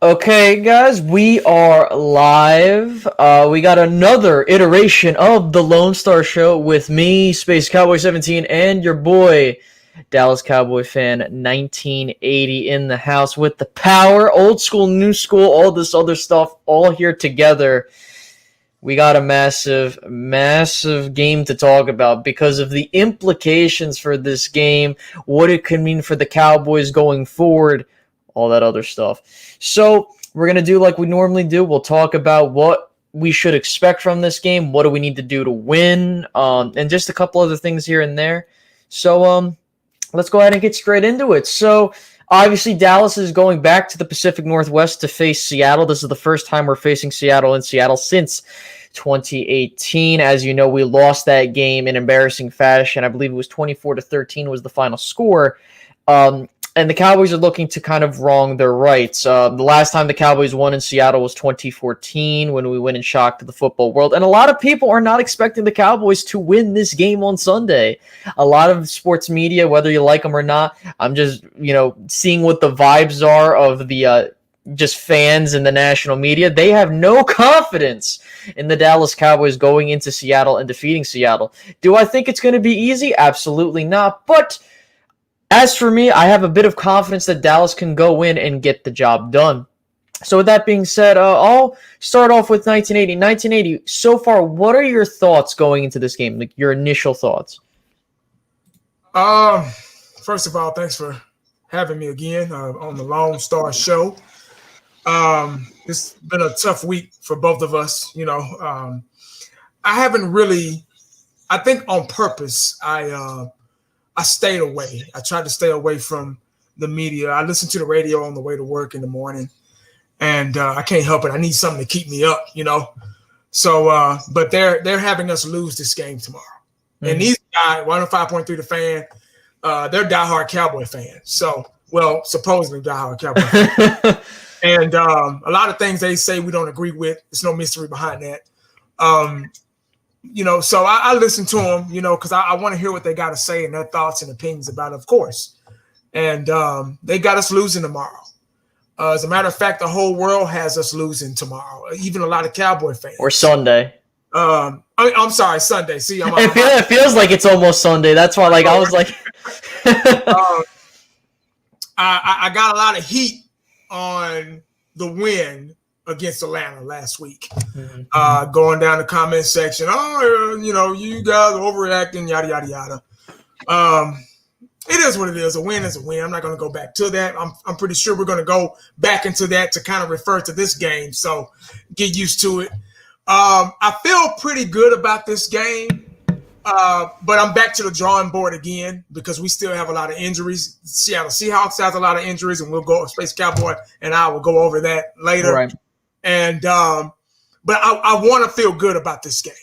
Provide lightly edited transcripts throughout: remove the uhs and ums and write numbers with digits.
Okay, guys, we are live. We got another iteration of the Lone Star Show with me, Space Cowboy 17, and your boy, Dallas Cowboy fan 1980 in the house with the power, old school, new school, all this other stuff, all here together. We got a massive game to talk about because of the implications for this game, what it could mean for the Cowboys going forward, all that other stuff. So we're going to do like we normally do. We'll talk about what we should expect from this game, what do we need to do to win, and just a couple other things here and there. So let's go ahead and get straight into it. So obviously Dallas is going back to the Pacific Northwest to face Seattle. This is the first time we're facing Seattle in Seattle since 2018. As you know, we lost that game in embarrassing fashion. I believe it was 24-13 was the final score. And the Cowboys are looking to kind of wrong their rights. The last time the Cowboys won in Seattle was 2014 when we went in shock to the football world. And a lot of people are not expecting the Cowboys to win this game on Sunday. A lot of sports media, whether you like them or not, I'm just, seeing what the vibes are of the just fans in the national media. They have no confidence in the Dallas Cowboys going into Seattle and defeating Seattle. Do I think it's going to be easy? Absolutely not. But as for me, I have a bit of confidence that Dallas can go in and get the job done. So with that being said, I'll start off with 1980. 1980, so far, what are your thoughts going into this game? Like your initial thoughts? First of all, thanks for having me again on the Lone Star Show. It's been a tough week for both of us. I haven't really, I think on purpose, I stayed away. I tried to stay away from the media. I listen to the radio on the way to work in the morning, and I can't help it. I need something to keep me up, So, but they're having us lose this game tomorrow. Mm-hmm. And these guys, 105.3 The Fan, they're diehard Cowboy fans. So, well, supposedly diehard Cowboy fans. And a lot of things they say we don't agree with. There's no mystery behind that. So I listen to them, because I want to hear what they got to say and their thoughts and opinions about it, of course. And they got us losing tomorrow. As a matter of fact, the whole world has us losing tomorrow, even a lot of Cowboy fans. Or Sunday. I'm sorry, Sunday. See, it feels like it's almost Sunday. That's why, I was like. I got a lot of heat on the win against Atlanta last week. Mm-hmm. Going down the comment section, you guys are overreacting, yada, yada, yada. It is what it is. A win is a win. I'm not going to go back to that. I'm pretty sure we're going to go back into that to kind of refer to this game. So get used to it. I feel pretty good about this game. But I'm back to the drawing board again because we still have a lot of injuries. Seattle Seahawks has a lot of injuries, and we'll go Space Cowboy and I will go over that later. Right. And but I want to feel good about this game.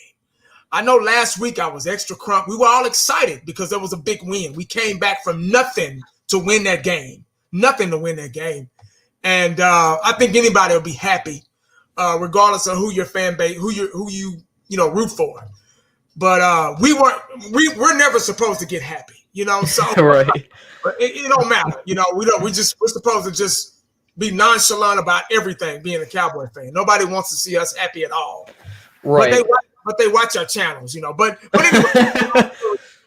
I know last week I was extra crump. We were all excited because there was a big win. We came back from nothing to win that game. Nothing to win that game. And I think anybody will be happy, regardless of who your fan base, who you root for. But we're never supposed to get happy, So right. But it don't matter, we're supposed to just be nonchalant about everything. Being a Cowboy fan, nobody wants to see us happy at all. Right. But they watch our channels, But anyway,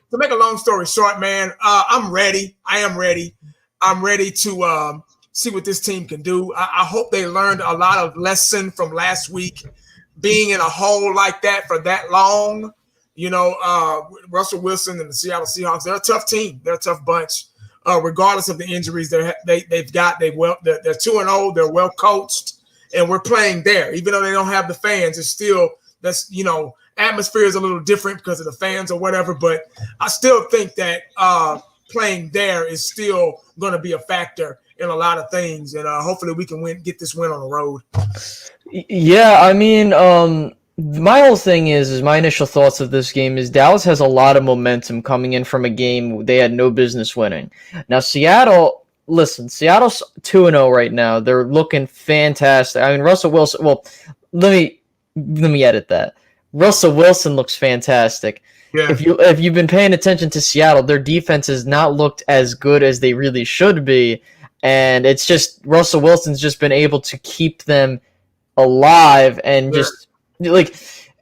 to make a long story short, man, I'm ready. I am ready. I'm ready to see what this team can do. I hope they learned a lot of lesson from last week, being in a hole like that for that long. Russell Wilson and the Seattle Seahawks, they're a tough team. They're a tough bunch. Regardless of the injuries they're 2-0, they're well coached, and we're playing there. Even though they don't have the fans, it's still atmosphere is a little different because of the fans or whatever. But I still think that playing there is still going to be a factor in a lot of things, and hopefully we can get this win on the road. Yeah, I mean, my whole thing is my initial thoughts of this game is Dallas has a lot of momentum coming in from a game they had no business winning. Now, Seattle's 2-0 right now. They're looking fantastic. I mean, Russell Wilson, well, let me edit that. Russell Wilson looks fantastic. Yeah. If you've been paying attention to Seattle, their defense has not looked as good as they really should be. And it's just Russell Wilson's just been able to keep them alive and just like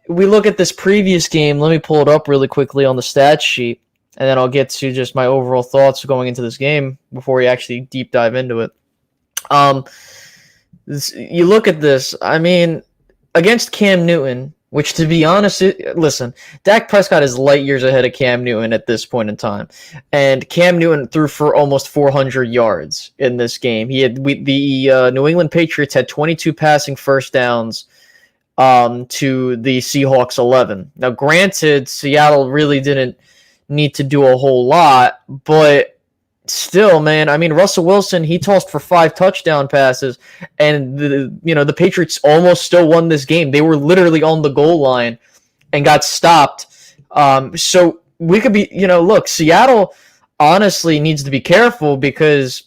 we look at this previous game. Let me pull it up really quickly on the stat sheet, and then I'll get to just my overall thoughts going into this game before we actually deep dive into it. You look at this. I mean, against Cam Newton, which to be honest, listen, Dak Prescott is light years ahead of Cam Newton at this point in time, and Cam Newton threw for almost 400 yards in this game. The New England Patriots had 22 passing first downs to the Seahawks 11. Now, granted, Seattle really didn't need to do a whole lot, but still, man, I mean, Russell Wilson, he tossed for 5 touchdown passes, and the Patriots almost still won this game. They were literally on the goal line and got stopped. So we could be, look, Seattle honestly needs to be careful because,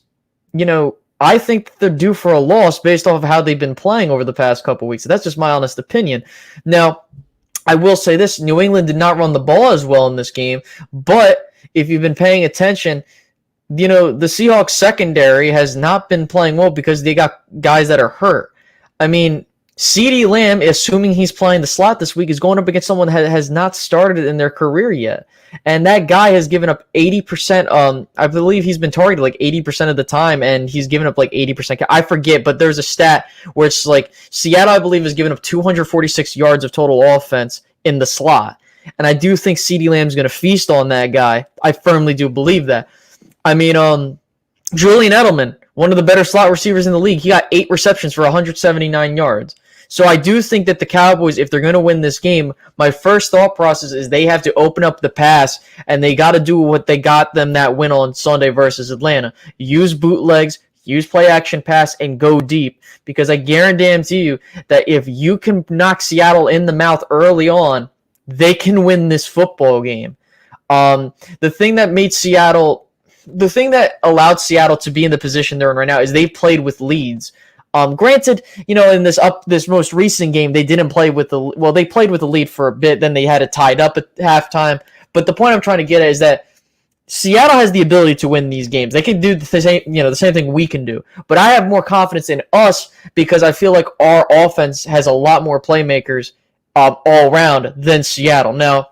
I think they're due for a loss based off of how they've been playing over the past couple weeks. That's just my honest opinion. Now, I will say this, New England did not run the ball as well in this game, but if you've been paying attention, the Seahawks secondary has not been playing well because they got guys that are hurt. I mean, CeeDee Lamb, assuming he's playing the slot this week, is going up against someone that has not started in their career yet. And that guy has given up 80%. I believe he's been targeted like 80% of the time, and he's given up like 80%. I forget, but there's a stat where it's like Seattle, I believe, has given up 246 yards of total offense in the slot. And I do think CeeDee Lamb's going to feast on that guy. I firmly do believe that. I mean, Julian Edelman, one of the better slot receivers in the league, he got 8 receptions for 179 yards. So I do think that the Cowboys, if they're going to win this game, my first thought process is they have to open up the pass, and they got to do what they got them that win on Sunday versus Atlanta. Use bootlegs, use play action pass, and go deep. Because I guarantee you that if you can knock Seattle in the mouth early on, they can win this football game. The thing that allowed Seattle to be in the position they're in right now is they played with leads. Granted, in this most recent game, they didn't play with they played with the lead for a bit, then they had it tied up at halftime. But the point I'm trying to get at is that Seattle has the ability to win these games. They can do the same thing we can do. But I have more confidence in us because I feel like our offense has a lot more playmakers all around than Seattle. Now,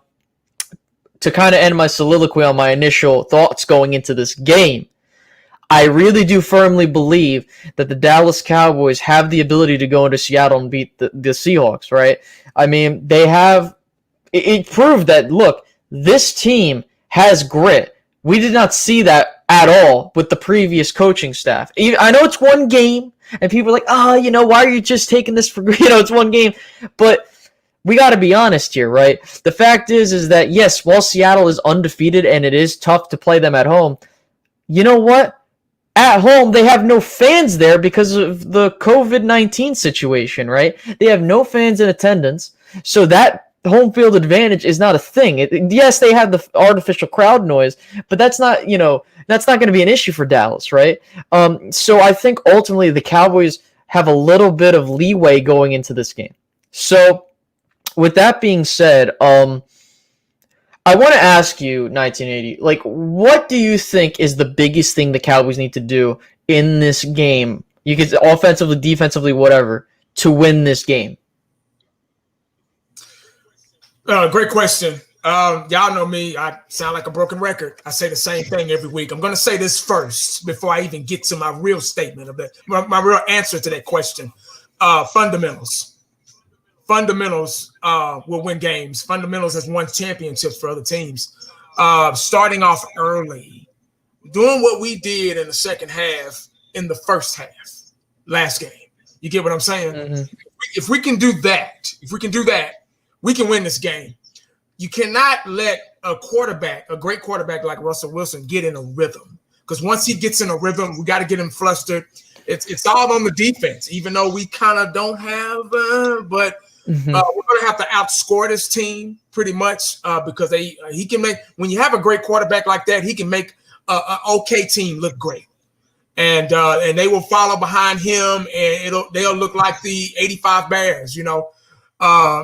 to kind of end my soliloquy on my initial thoughts going into this game, I really do firmly believe that the Dallas Cowboys have the ability to go into Seattle and beat the Seahawks, right? I mean, they have – it proved that, look, this team has grit. We did not see that at all with the previous coaching staff. I know it's one game, and people are like, why are you just taking this for – it's one game. But we got to be honest here, right? The fact is that, yes, while Seattle is undefeated and it is tough to play them at home, you know what? At home, they have no fans there because of the COVID-19 situation, right? They have no fans in attendance, so that home field advantage is not a thing. Yes, they have the artificial crowd noise, but that's not going to be an issue for Dallas, right? So I think ultimately the Cowboys have a little bit of leeway going into this game. So with that being said, I want to ask you, 1980, what do you think is the biggest thing the Cowboys need to do in this game? You could offensively, defensively, whatever, to win this game. Great question. Y'all know me. I sound like a broken record. I say the same thing every week. I'm going to say this first before I even get to my real statement of that, my real answer to that question. Fundamentals. Fundamentals will win games. Fundamentals has won championships for other teams. Starting off early, doing what we did in the second half in the first half last game. You get what I'm saying? Mm-hmm. If we can do that, we can win this game. You cannot let a great quarterback like Russell Wilson get in a rhythm. Because once he gets in a rhythm, we got to get him flustered. It's all on the defense, even though we kind of don't have, but we're going to have to outscore this team pretty much because he can make, when you have a great quarterback like that, he can make an okay team look great. And they will follow behind him, and they'll look like the 85 Bears,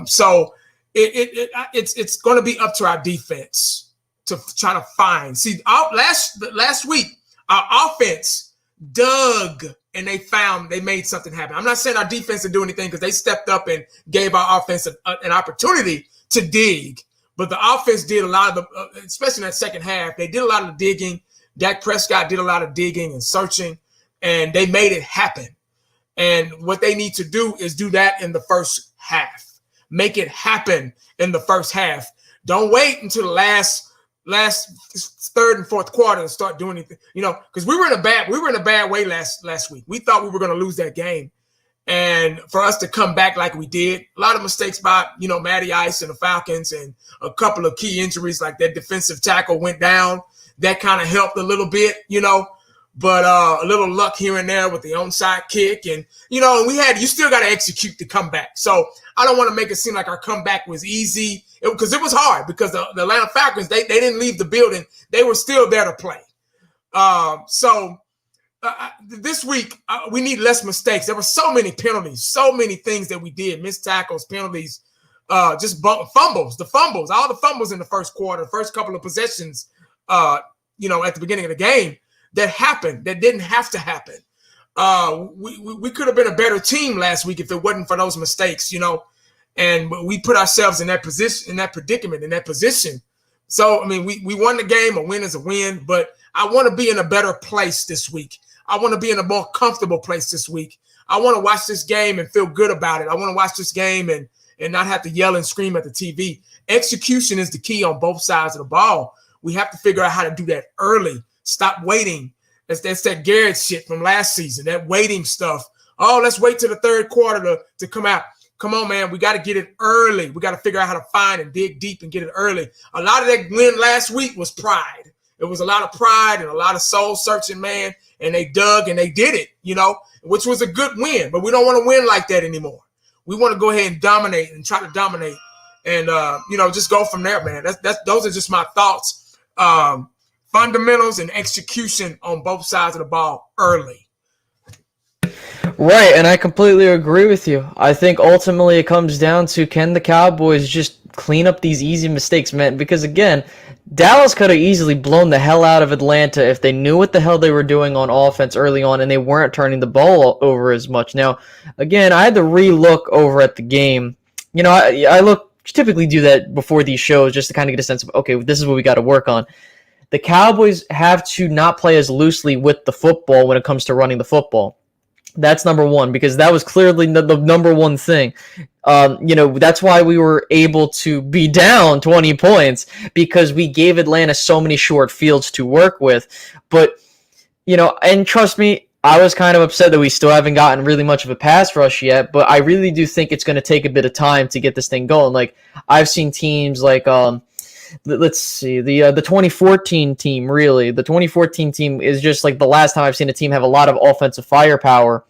So it's going to be up to our defense to try to find. See, last week, our offense dug, and they made something happen. I'm not saying our defense didn't do anything because they stepped up and gave our offense an opportunity to dig. But the offense did a lot of the, especially in that second half, they did a lot of the digging. Dak Prescott did a lot of digging and searching, and they made it happen. And what they need to do is do that in the first half. Make it happen in the first half. Don't wait until the last third and fourth quarter to start doing anything. Because we were in a bad way last week. We thought we were going to lose that game. And for us to come back like we did, a lot of mistakes by, Matty Ice and the Falcons, and a couple of key injuries, like that defensive tackle went down. That kind of helped a little bit, but a little luck here and there with the onside kick. And, you still got to execute to come back. So I don't want to make it seem like our comeback was easy, because it was hard, because the Atlanta Falcons, they didn't leave the building. They were still there to play. This week, we need less mistakes. There were so many penalties, so many things that we did, missed tackles, penalties, just fumbles, all the fumbles in the first quarter, the first couple of possessions, at the beginning of the game that happened, that didn't have to happen. We could have been a better team last week if it wasn't for those mistakes, and we put ourselves in that position, in that predicament, in that position. So, we won the game. A win is a win, but I want to be in a better place this week. I want to be in a more comfortable place this week. I want to watch this game and feel good about it. I want to watch this game and not have to yell and scream at the TV. Execution is the key on both sides of the ball. We have to figure out how to do that early. Stop waiting. That's that Garrett shit from last season, that waiting stuff. Oh, let's wait till the third quarter to come out. Come on, man. We got to get it early. We got to figure out how to find and dig deep and get it early. A lot of that win last week was pride. It was a lot of pride and a lot of soul searching, man. And they dug and they did it, which was a good win. But we don't want to win like that anymore. We want to go ahead and dominate and try to dominate and, just go from there, man. Those are just my thoughts. Fundamentals and execution on both sides of the ball early. Right, and I completely agree with you. I think ultimately it comes down to, can the Cowboys just clean up these easy mistakes, man? Because, again, Dallas could have easily blown the hell out of Atlanta if they knew what the hell they were doing on offense early on and they weren't turning the ball over as much. Now, again, I had to re-look over at the game. I typically do that before these shows just to kind of get a sense of, okay, this is what we got to work on. The Cowboys have to not play as loosely with the football when it comes to running the football. That's number one, because that was clearly the number one thing. That's why we were able to be down 20 points, because we gave Atlanta so many short fields to work with. But, and trust me, I was kind of upset that we still haven't gotten really much of a pass rush yet, but I really do think it's going to take a bit of time to get this thing going. Like, I've seen teams like, let's see, the 2014 team, really. The 2014 team is just like the last time I've seen a team have a lot of offensive firepower.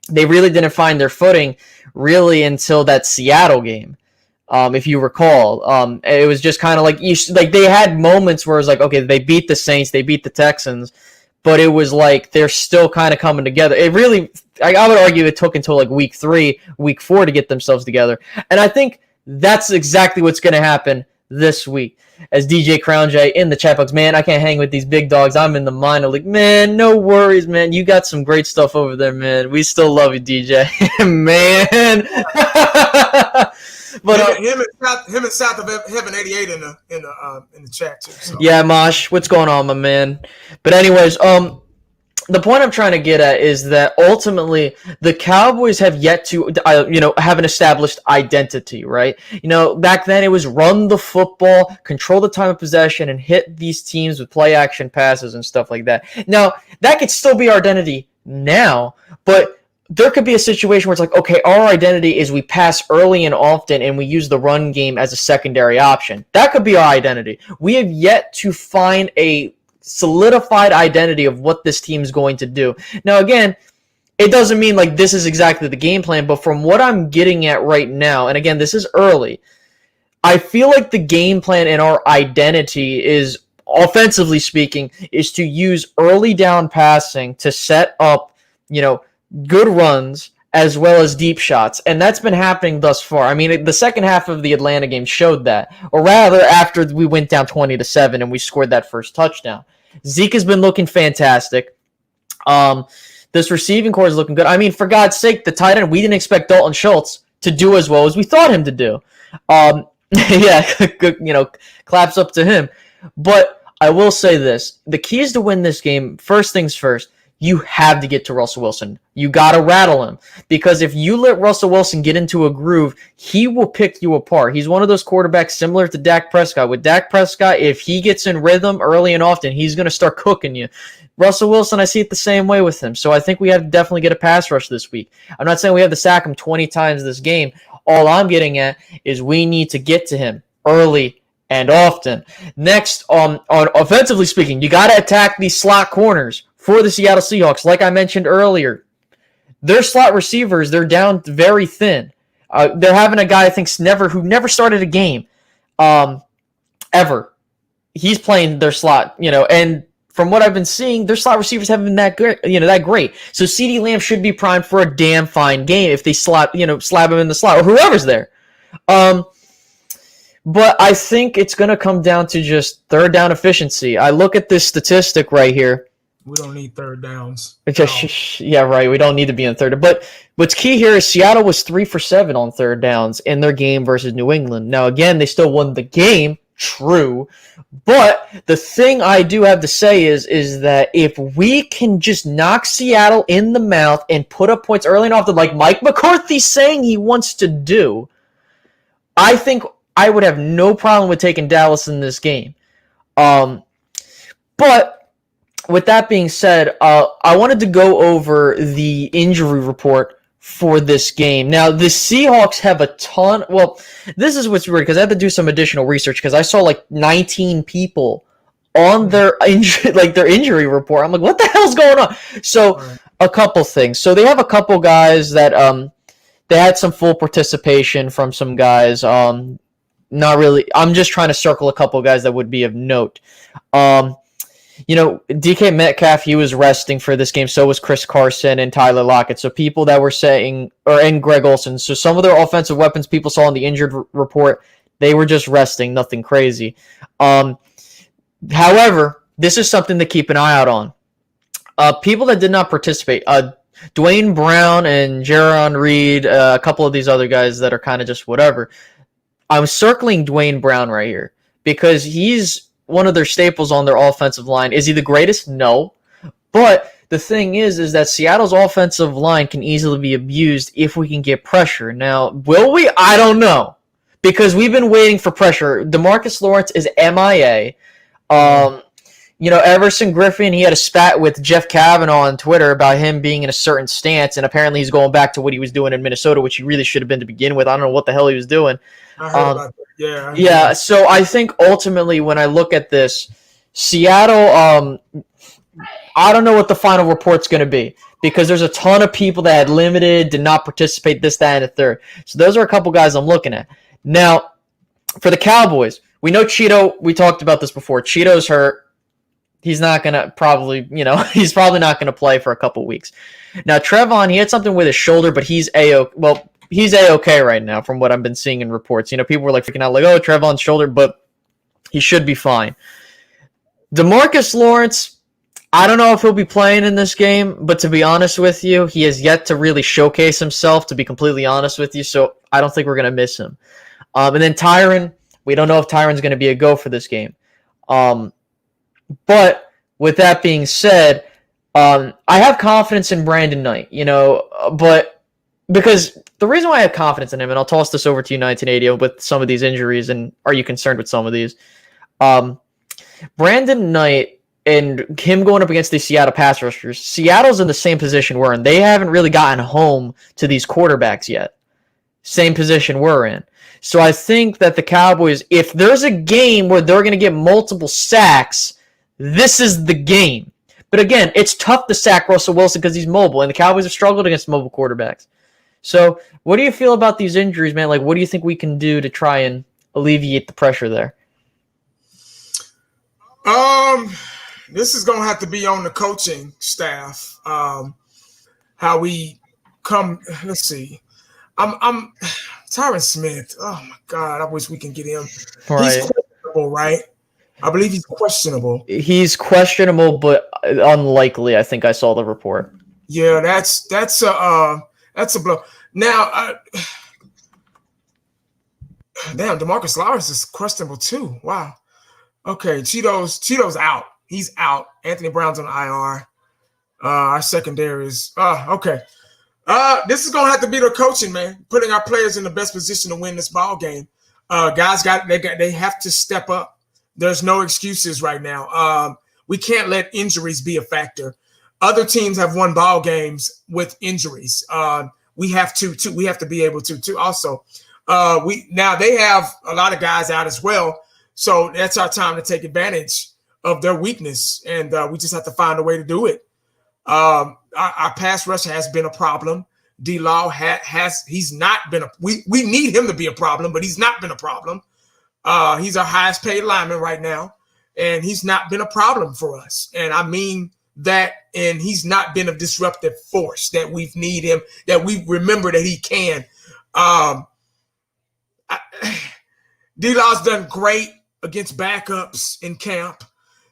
They really didn't find their footing really until that Seattle game, if you recall. It was just kind of like they had moments where it was like, okay, they beat the Saints, they beat the Texans, but it was like they're still kind of coming together. It really, I would argue, it took until like week 3, week 4 to get themselves together, and I think that's exactly what's going to happen this week. As DJ Crown J in the chat box, man, I can't hang with these big dogs. I'm in the minor league. Man, no worries, man. You got some great stuff over there, man. We still love you, DJ. Man. But him and South of Heaven 88 in the chat too. So. Yeah, Mosh, what's going on, my man? But anyways, the point I'm trying to get at is that ultimately the Cowboys have yet to, have an established identity, right? Back then it was run the football, control the time of possession, and hit these teams with play action passes and stuff like that. Now, that could still be our identity now, but there could be a situation where it's like, okay, our identity is we pass early and often and we use the run game as a secondary option. That could be our identity. We have yet to find a solidified identity of what this team is going to do. Now, again, it doesn't mean like this is exactly the game plan, but from what I'm getting at right now, and again, this is early, I feel like the game plan and our identity is, offensively speaking, is to use early down passing to set up, good runs as well as deep shots. And that's been happening thus far. The second half of the Atlanta game showed that, or rather after we went down 20-7 and we scored that first touchdown. Zeke has been looking fantastic. This receiving core is looking good. I mean, for God's sake, the tight end, we didn't expect Dalton Schultz to do as well as we thought him to do. Yeah, claps up to him. But I will say this. The key is to win this game. First things first, you have to get to Russell Wilson. You got to rattle him. Because if you let Russell Wilson get into a groove, he will pick you apart. He's one of those quarterbacks similar to Dak Prescott. With Dak Prescott, if he gets in rhythm early and often, he's going to start cooking you. Russell Wilson, I see it the same way with him. So I think we have to definitely get a pass rush this week. I'm not saying we have to sack him 20 times this game. All I'm getting at is we need to get to him early and often. Next, on offensively speaking, you got to attack these slot corners for the Seattle Seahawks. Like I mentioned earlier, their slot receivers, they're down very thin. They're having a guy I think who never started a game ever. He's playing their slot, and from what I've been seeing, their slot receivers haven't been that great. So CeeDee Lamb should be primed for a damn fine game if they slap him in the slot or whoever's there. But I think it's going to come down to just third down efficiency. I look at this statistic right here. We don't need third downs. Yeah, right. We don't need to be in third. But what's key here is Seattle was 3 for 7 on third downs in their game versus New England. Now, again, they still won the game. True. But the thing I do have to say is that if we can just knock Seattle in the mouth and put up points early and often, like Mike McCarthy's saying he wants to do, I think I would have no problem with taking Dallas in this game. But with that being said, I wanted to go over the injury report for this game. Now, the Seahawks have a ton. Well, this is what's weird because I had to do some additional research because I saw like 19 people on their injury report. I'm like, what the hell's going on? So, a couple things. So they have a couple guys that they had some full participation from some guys. Not really. I'm just trying to circle a couple guys that would be of note. DK Metcalf, he was resting for this game. So was Chris Carson and Tyler Lockett. So people that were saying, and Greg Olsen. So some of their offensive weapons people saw in the injured report, they were just resting, nothing crazy. However, this is something to keep an eye out on. People that did not participate, Dwayne Brown and Jaron Reed, a couple of these other guys that are kind of just whatever. I'm circling Dwayne Brown right here because he's one of their staples on their offensive line. Is he the greatest? No. But the thing is that Seattle's offensive line can easily be abused if we can get pressure. Now, will we? I don't know. Because we've been waiting for pressure. DeMarcus Lawrence is MIA. Everson Griffin, he had a spat with Jeff Kavanaugh on Twitter about him being in a certain stance, and apparently he's going back to what he was doing in Minnesota, which he really should have been to begin with. I don't know what the hell he was doing. I heard about that. Yeah. Yeah, so I think ultimately when I look at this, Seattle, I don't know what the final report's going to be because there's a ton of people that had limited, did not participate, this, that, and the third. So those are a couple guys I'm looking at. Now, for the Cowboys, we know Cheeto, we talked about this before. Cheeto's hurt. He's not going to he's probably not going to play for a couple weeks. Now, Trevon, he had something with his shoulder, but he's A-OK right now from what I've been seeing in reports. People were like freaking out like, oh, Trevon's shoulder, but he should be fine. DeMarcus Lawrence, I don't know if he'll be playing in this game, but to be honest with you, he has yet to really showcase himself, to be completely honest with you, so I don't think we're going to miss him. And then Tyron, we don't know if Tyron's going to be a go for this game. But with that being said, I have confidence in Brandon Knight, but because the reason why I have confidence in him, and I'll toss this over to you, 1980, with some of these injuries, and are you concerned with some of these? Brandon Knight and him going up against the Seattle pass rushers, Seattle's in the same position we're in. They haven't really gotten home to these quarterbacks yet. Same position we're in. So I think that the Cowboys, if there's a game where they're going to get multiple sacks, this is the game. But again, it's tough to sack Russell Wilson because he's mobile, and the Cowboys have struggled against mobile quarterbacks. So what do you feel about these injuries, man? Like, what do you think we can do to try and alleviate the pressure there? This is going to have to be on the coaching staff. How we come, let's see. I'm Tyron Smith. Oh my God, I wish we can get him. Right. He's questionable, right? I believe he's questionable. He's questionable, but unlikely. I think I saw the report. Yeah, that's a blow. Now, damn, DeMarcus Lawrence is questionable too. Wow. Okay, Cheeto's out. He's out. Anthony Brown's on IR. Our secondary is okay. This is gonna have to be the coaching, man. Putting our players in the best position to win this ball game. Guys they have to step up. There's no excuses right now. We can't let injuries be a factor. Other teams have won ball games with injuries. We have to too. We have to be able to also. They have a lot of guys out as well, so that's our time to take advantage of their weakness, and we just have to find a way to do it. Our pass rush has been a problem. D-Law he's not been we need him to be a problem, but he's not been a problem. He's our highest paid lineman right now, and he's not been a problem for us. And I mean that, and he's not been a disruptive force that we need him, that we remember that he can. D-Law's done great against backups in camp.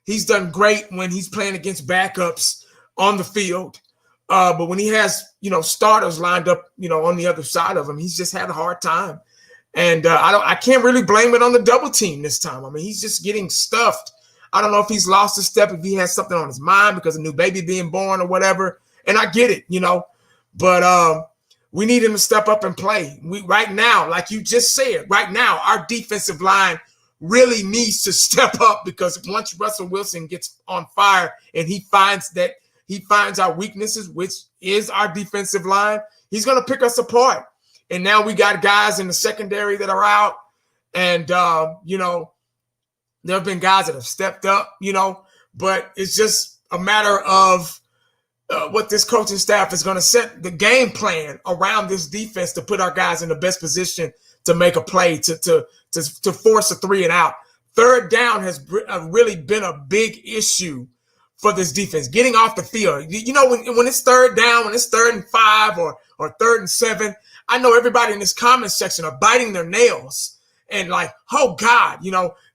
He's done great when he's playing against backups on the field. But when he has, starters lined up, on the other side of him, he's just had a hard time. And I can't really blame it on the double team this time. I mean, he's just getting stuffed. I don't know if he's lost a step, if he has something on his mind because a new baby being born or whatever. And I get it, but we need him to step up and play. Right now, like you just said, right now, our defensive line really needs to step up, because once Russell Wilson gets on fire and he finds our weaknesses, which is our defensive line, he's going to pick us apart. And now we got guys in the secondary that are out. And, there have been guys that have stepped up, but it's just a matter of what this coaching staff is going to set the game plan around this defense to put our guys in the best position to make a play, to force a 3 and out. Third down has really been a big issue for this defense, getting off the field. When it's third down, when it's 3rd and 5 or 3rd and 7, I know everybody in this comment section are biting their nails and like, oh God,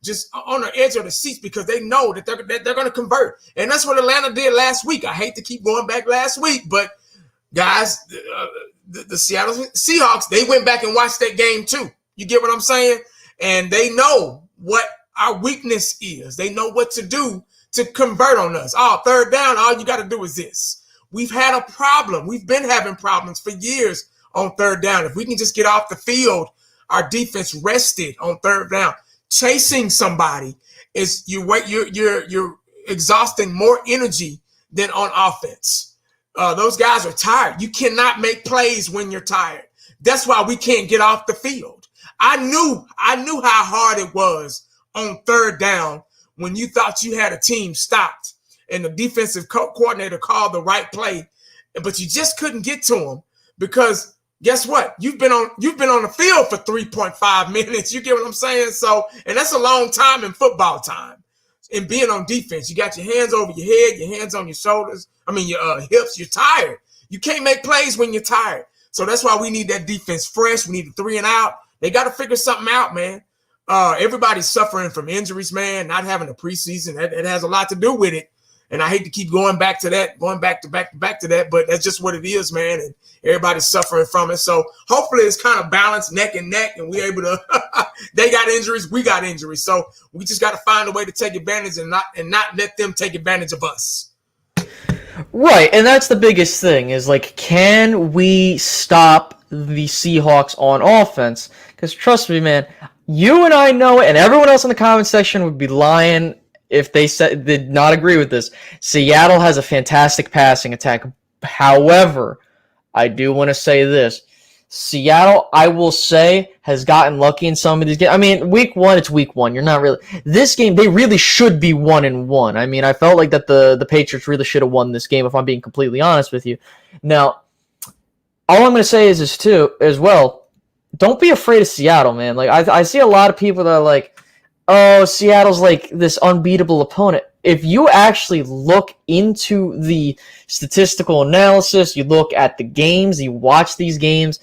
just on the edge of the seats, because they know that they're going to convert. And that's what Atlanta did last week. I hate to keep going back last week, but guys, the Seattle Seahawks, they went back and watched that game too. You get what I'm saying? And they know what our weakness is. They know what to do to convert on us. Third down, all you got to do is this. We've had a problem. We've been having problems for years on third down. If we can just get off the field, our defense rested on third down. Chasing somebody is you're exhausting more energy than on offense. Those guys are tired. You cannot make plays when you're tired. That's why we can't get off the field. I knew how hard it was on third down when you thought you had a team stopped and the defensive coordinator called the right play, but you just couldn't get to them because guess what? You've been on the field for 3.5 minutes. You get what I'm saying? So, and that's a long time in football time. And being on defense, you got your hands over your head, your hands on your shoulders. Your hips. You're tired. You can't make plays when you're tired. So that's why we need that defense fresh. We need the 3 and out. They got to figure something out, man. Everybody's suffering from injuries, man. Not having a preseason, it has a lot to do with it. And I hate to keep going back to that, back to that, but that's just what it is, man. And everybody's suffering from it. So hopefully it's kind of balanced neck and neck, and we're able to. They got injuries, we got injuries. So we just got to find a way to take advantage and not let them take advantage of us. Right, and that's the biggest thing is, like, can we stop the Seahawks on offense? Because trust me, man, you and I know it, and everyone else in the comment section would be lying if they did not agree with this. Seattle has a fantastic passing attack. However, I do want to say this. Seattle, I will say, has gotten lucky in some of these games. Week 1, it's week 1. You're not really... This game, they really should be 1-1. I felt like that the Patriots really should have won this game, if I'm being completely honest with you. Now, all I'm going to say is this, too, as well, don't be afraid of Seattle, man. Like, I see a lot of people that are like, oh, Seattle's like this unbeatable opponent. If you actually look into the statistical analysis, you look at the games, you watch these games,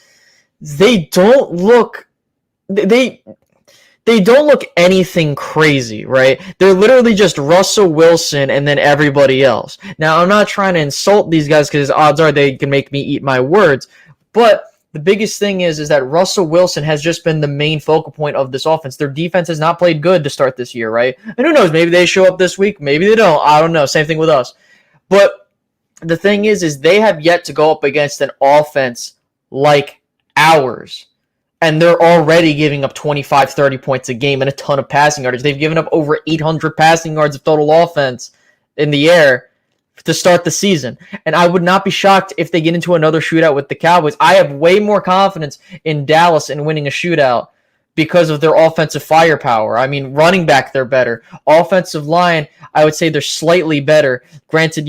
they don't look... they don't look anything crazy, right? They're literally just Russell Wilson and then everybody else. Now, I'm not trying to insult these guys because odds are they can make me eat my words, but the biggest thing is that Russell Wilson has just been the main focal point of this offense. Their defense has not played good to start this year, right? And who knows, maybe they show up this week, maybe they don't. I don't know. Same thing with us. But the thing is they have yet to go up against an offense like ours. And they're already giving up 25, 30 points a game and a ton of passing yardage. They've given up over 800 passing yards of total offense in the air to start the season. And I would not be shocked if they get into another shootout with the Cowboys. I have way more confidence in Dallas in winning a shootout because of their offensive firepower. I mean, running back, they're better. Offensive line, I would say they're slightly better. Granted,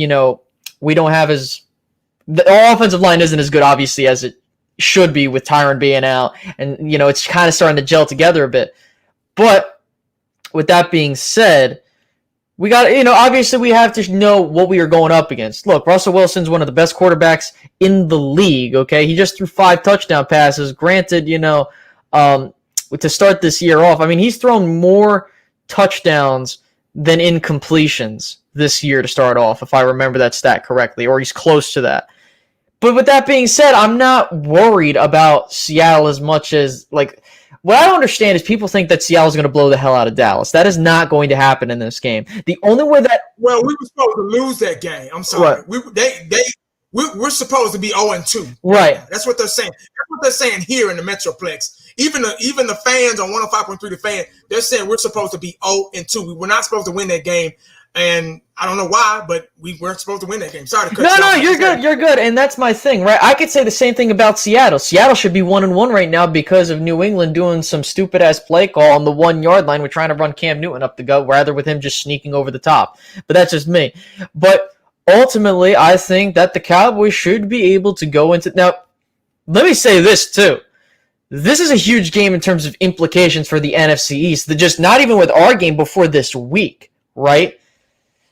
we don't have the offensive line isn't as good, obviously, as it should be with Tyron being out, and it's kind of starting to gel together a bit. But with that being said, we got obviously we have to know what we are going up against. Look, Russell Wilson's one of the best quarterbacks in the league. Okay, he just threw 5 touchdown passes. Granted, to start this year off, I mean, he's thrown more touchdowns than incompletions this year to start off, if I remember that stat correctly, or he's close to that. But with that being said, I'm not worried about Seattle as much as, what I don't understand is people think that Seattle's going to blow the hell out of Dallas. That is not going to happen in this game. The only way that... Well, we were supposed to lose that game. I'm sorry. We're supposed to be 0-2. Right. That's what they're saying. That's what they're saying here in the Metroplex. Even the fans on 105.3, the fan, they're saying we're supposed to be 0-2. We were not supposed to win that game. And I don't know why, but we weren't supposed to win that game. Sorry to cut you off. No, you're good. You're good. And that's my thing, right? I could say the same thing about Seattle. Seattle should be 1-1 right now because of New England doing some stupid-ass play call on the 1-yard line. We're trying to run Cam Newton up the gut, rather with him just sneaking over the top. But that's just me. But ultimately, I think that the Cowboys should be able to go into... Now, let me say this, too. This is a huge game in terms of implications for the NFC East. Just not even with our game before this week, right?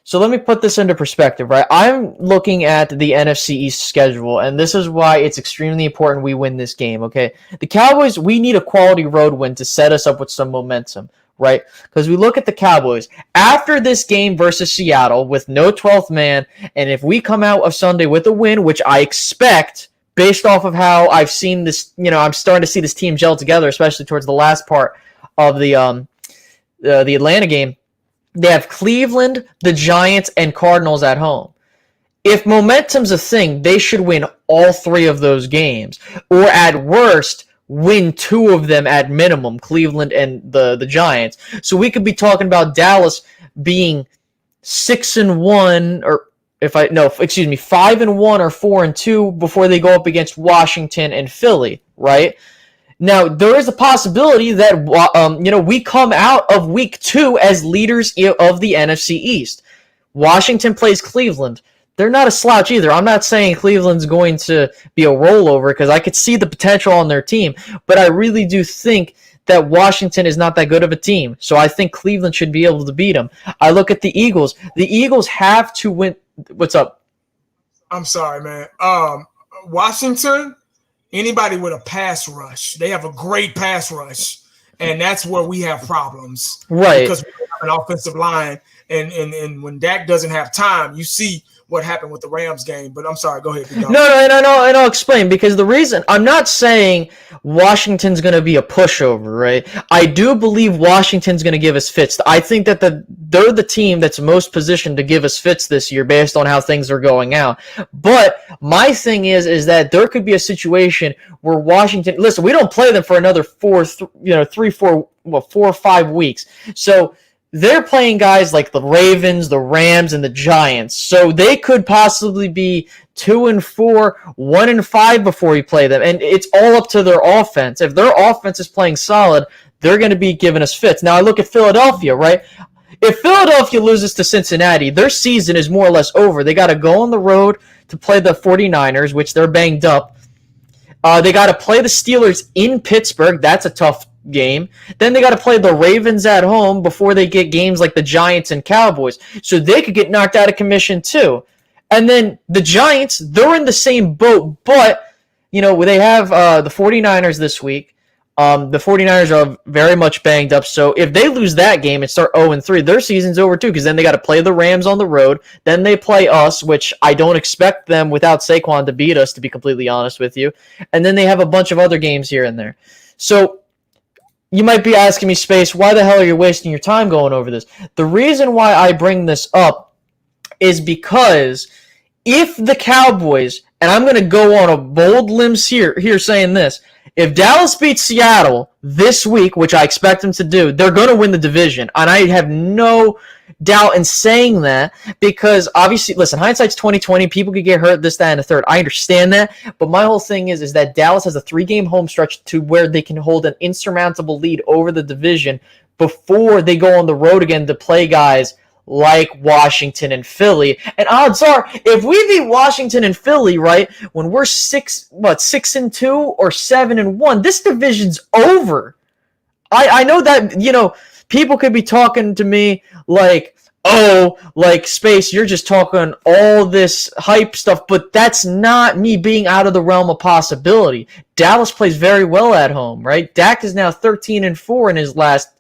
So let me put this into perspective, right? I'm looking at the NFC East schedule, and this is why it's extremely important we win this game, okay? The Cowboys, we need a quality road win to set us up with some momentum, right? Because we look at the Cowboys. After this game versus Seattle with no 12th man, and if we come out of Sunday with a win, which I expect based off of how I've seen this, I'm starting to see this team gel together, especially towards the last part of the Atlanta game. They have Cleveland, the Giants, and Cardinals at home. If momentum's a thing, they should win all 3 of those games. Or at worst, win 2 of them at minimum, Cleveland and the Giants. So we could be talking about Dallas being 6-1, or 5-1 or 4-2 before they go up against Washington and Philly, right? Now, there is a possibility that, we come out of week 2 as leaders of the NFC East. Washington plays Cleveland. They're not a slouch either. I'm not saying Cleveland's going to be a rollover because I could see the potential on their team, but I really do think that Washington is not that good of a team. So I think Cleveland should be able to beat them. I look at the Eagles. The Eagles have to win. What's up? I'm sorry, man. Washington... Anybody with a pass rush, they have a great pass rush, and that's where we have problems. Right. Because we have an offensive line, and when Dak doesn't have time, you see what happened with the Rams game. But I'm sorry, go ahead. No, and I'll explain, because the reason I'm not saying Washington's going to be a pushover, right? I do believe Washington's going to give us fits. I think that they're the team that's most positioned to give us fits this year based on how things are going out. But my thing is that there could be a situation where Washington, listen, we don't play them for another 4 or 5 weeks. So they're playing guys like the Ravens, the Rams, and the Giants. So they could possibly be 2-4, 1-5 before we play them. And it's all up to their offense. If their offense is playing solid, they're going to be giving us fits. Now I look at Philadelphia, right? If Philadelphia loses to Cincinnati, their season is more or less over. They got to go on the road to play the 49ers, which they're banged up. They got to play the Steelers in Pittsburgh. That's a tough game. Then they got to play the Ravens at home before they get games like the Giants and Cowboys. So they could get knocked out of commission too. And then the Giants, they're in the same boat, but they have the 49ers this week. The 49ers are very much banged up, so if they lose that game and start 0-3, their season's over too, because then they got to play the Rams on the road, then they play us, which I don't expect them without Saquon to beat us, to be completely honest with you, and then they have a bunch of other games here and there. So you might be asking me, Space, why the hell are you wasting your time going over this? The reason why I bring this up is because if the Cowboys, and I'm going to go on a bold limb here saying this, if Dallas beats Seattle this week, which I expect them to do, they're going to win the division. And I have no doubt in saying that because obviously, listen, hindsight's 20/20. People could get hurt, this, that, and the third. I understand that. But my whole thing is that Dallas has a 3-game home stretch to where they can hold an insurmountable lead over the division before they go on the road again to play guys like Washington and Philly. And odds are, if we beat Washington and Philly, right, when we're 6-2 or 7-1, this division's over. I know that, people could be talking to me like, oh, like, Space, you're just talking all this hype stuff, but that's not me being out of the realm of possibility. Dallas plays very well at home, right? Dak is now 13-4 in his last,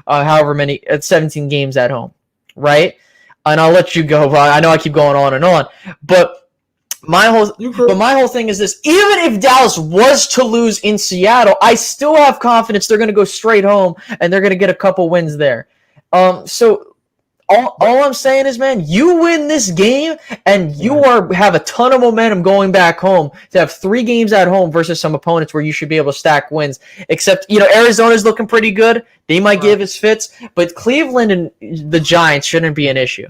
17 games at home. Right? And I'll let you go. I know I keep going on and on. But my whole thing is this. Even if Dallas was to lose in Seattle, I still have confidence they're going to go straight home and they're going to get a couple wins there. So all I'm saying is, man, you win this game and you have a ton of momentum going back home to have 3 games at home versus some opponents where you should be able to stack wins. Except, Arizona's looking pretty good. They might give us fits, but Cleveland and the Giants shouldn't be an issue.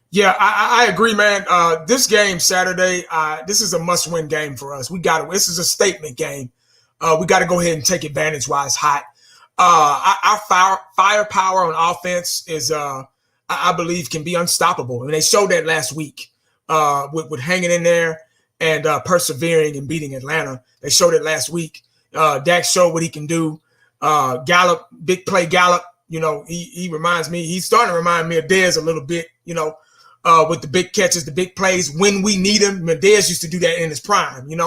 Yeah, I agree, man. This game Saturday, this is a must-win game for us. This is a statement game. We got to go ahead and take advantage while it's hot. Our firepower on offense is I believe can be unstoppable. And they showed that last week with hanging in there and persevering and beating Atlanta. They showed it last week. Dak showed what he can do. Gallup, big play Gallup, he reminds me, he's starting to remind me of Dez a little bit, with the big catches, the big plays when we need him. Dez used to do that in his prime, with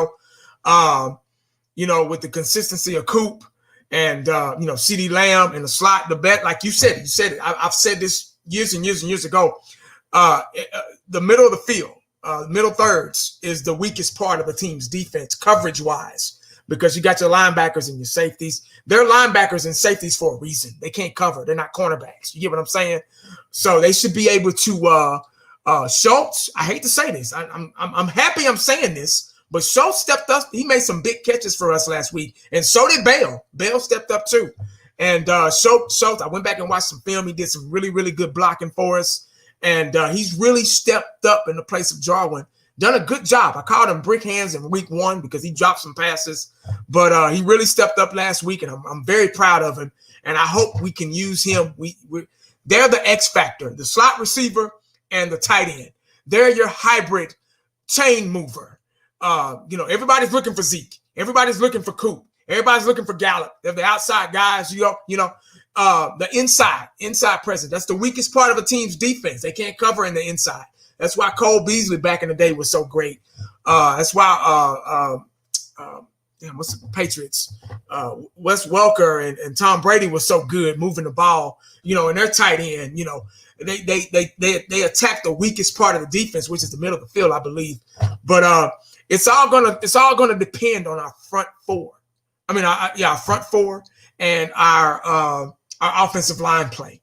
the consistency of Coop and, CeeDee Lamb in the slot, the bet, like you said it. I've said this years and years and years ago. The middle of the field, middle thirds is the weakest part of a team's defense coverage-wise because you got your linebackers and your safeties. They're linebackers and safeties for a reason. They can't cover. They're not cornerbacks. You get what I'm saying? So they should be able to Schultz, I hate to say this. I'm happy I'm saying this, but Schultz stepped up. He made some big catches for us last week, and so did Bale. Bale stepped up too. And Schultz, I went back and watched some film. He did some really, really good blocking for us. And he's really stepped up in the place of Jarwin. Done a good job. I called him brick hands in week 1 because he dropped some passes. But he really stepped up last week, and I'm very proud of him. And I hope we can use him. They're the X factor, the slot receiver and the tight end. They're your hybrid chain mover. Everybody's looking for Zeke. Everybody's looking for Coop. Everybody's looking for Gallup. They're the outside guys, the inside presence. That's the weakest part of a team's defense. They can't cover in the inside. That's why Cole Beasley back in the day was so great. That's why what's the Patriots? Wes Welker and Tom Brady was so good moving the ball, and their tight end, they attack the weakest part of the defense, which is the middle of the field, I believe. But it's all gonna depend on our front four. Our front four and our offensive line play.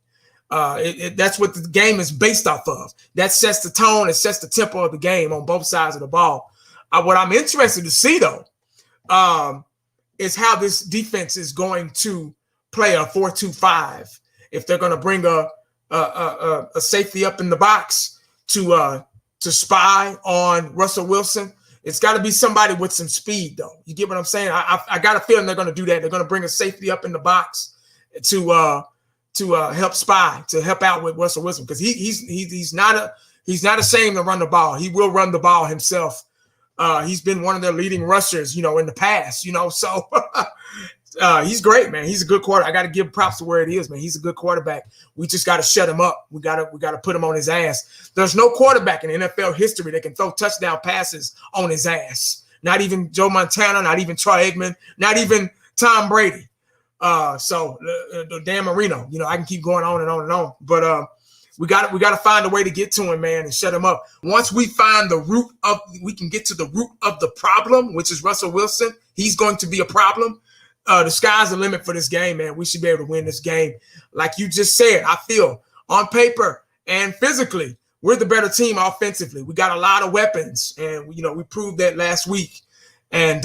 That's what the game is based off of. That sets the tone. It sets the tempo of the game on both sides of the ball. What I'm interested to see, though, is how this defense is going to play a 4-2-5. If they're going to bring a safety up in the box to spy on Russell Wilson. It's got to be somebody with some speed, though. You get what I'm saying? I got a feeling they're going to do that. They're going to bring a safety up in the box to help spy, to help out with Russell Wilson, because he's not ashamed to run the ball. He will run the ball himself. He's been one of their leading rushers, in the past, so he's great, man. He's a good quarterback. I got to give props to where it is, man. He's a good quarterback. We just got to shut him up. We got to put him on his ass. There's no quarterback in NFL history that can throw touchdown passes on his ass. Not even Joe Montana, not even Troy Aikman, not even Tom Brady. So the Dan Marino, I can keep going on and on and on. But we got to find a way to get to him, man, and shut him up. Once we find we can get to the root of the problem, which is Russell Wilson. He's going to be a problem. The sky's the limit for this game, man. We should be able to win this game. Like you just said, I feel on paper and physically, we're the better team offensively. We got a lot of weapons, and we proved that last week. And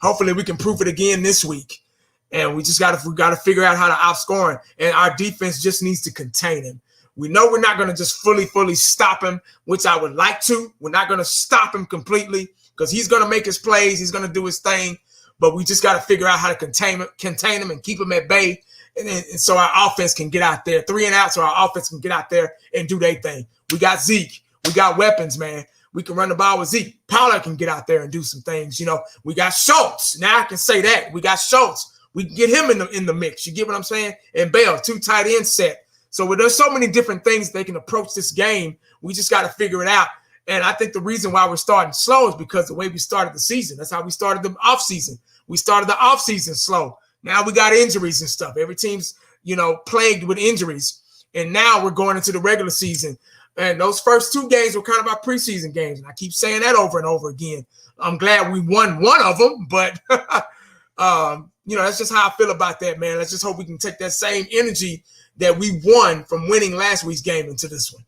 hopefully we can prove it again this week. And we got to figure out how to outscore him. And our defense just needs to contain him. We know we're not going to just fully stop him, which I would like to. We're not going to stop him completely because he's going to make his plays. He's going to do his thing. But we just got to figure out how to contain him and keep him at bay. And so our offense can get out there, 3 and out, so our offense can get out there and do their thing. We got Zeke. We got weapons, man. We can run the ball with Zeke. Pollard can get out there and do some things. We got Schultz. Now I can say that. We got Schultz. We can get him in the mix. You get what I'm saying? And Bell, 2 tight end set. So there's so many different things they can approach this game. We just got to figure it out. And I think the reason why we're starting slow is because the way we started the season. That's how we started the offseason. We started the offseason slow. Now we got injuries and stuff. Every team's, plagued with injuries. And now we're going into the regular season. And those first 2 games were kind of our preseason games. And I keep saying that over and over again. I'm glad we won one of them, but that's just how I feel about that, man. Let's just hope we can take that same energy that we won from winning last week's game into this one.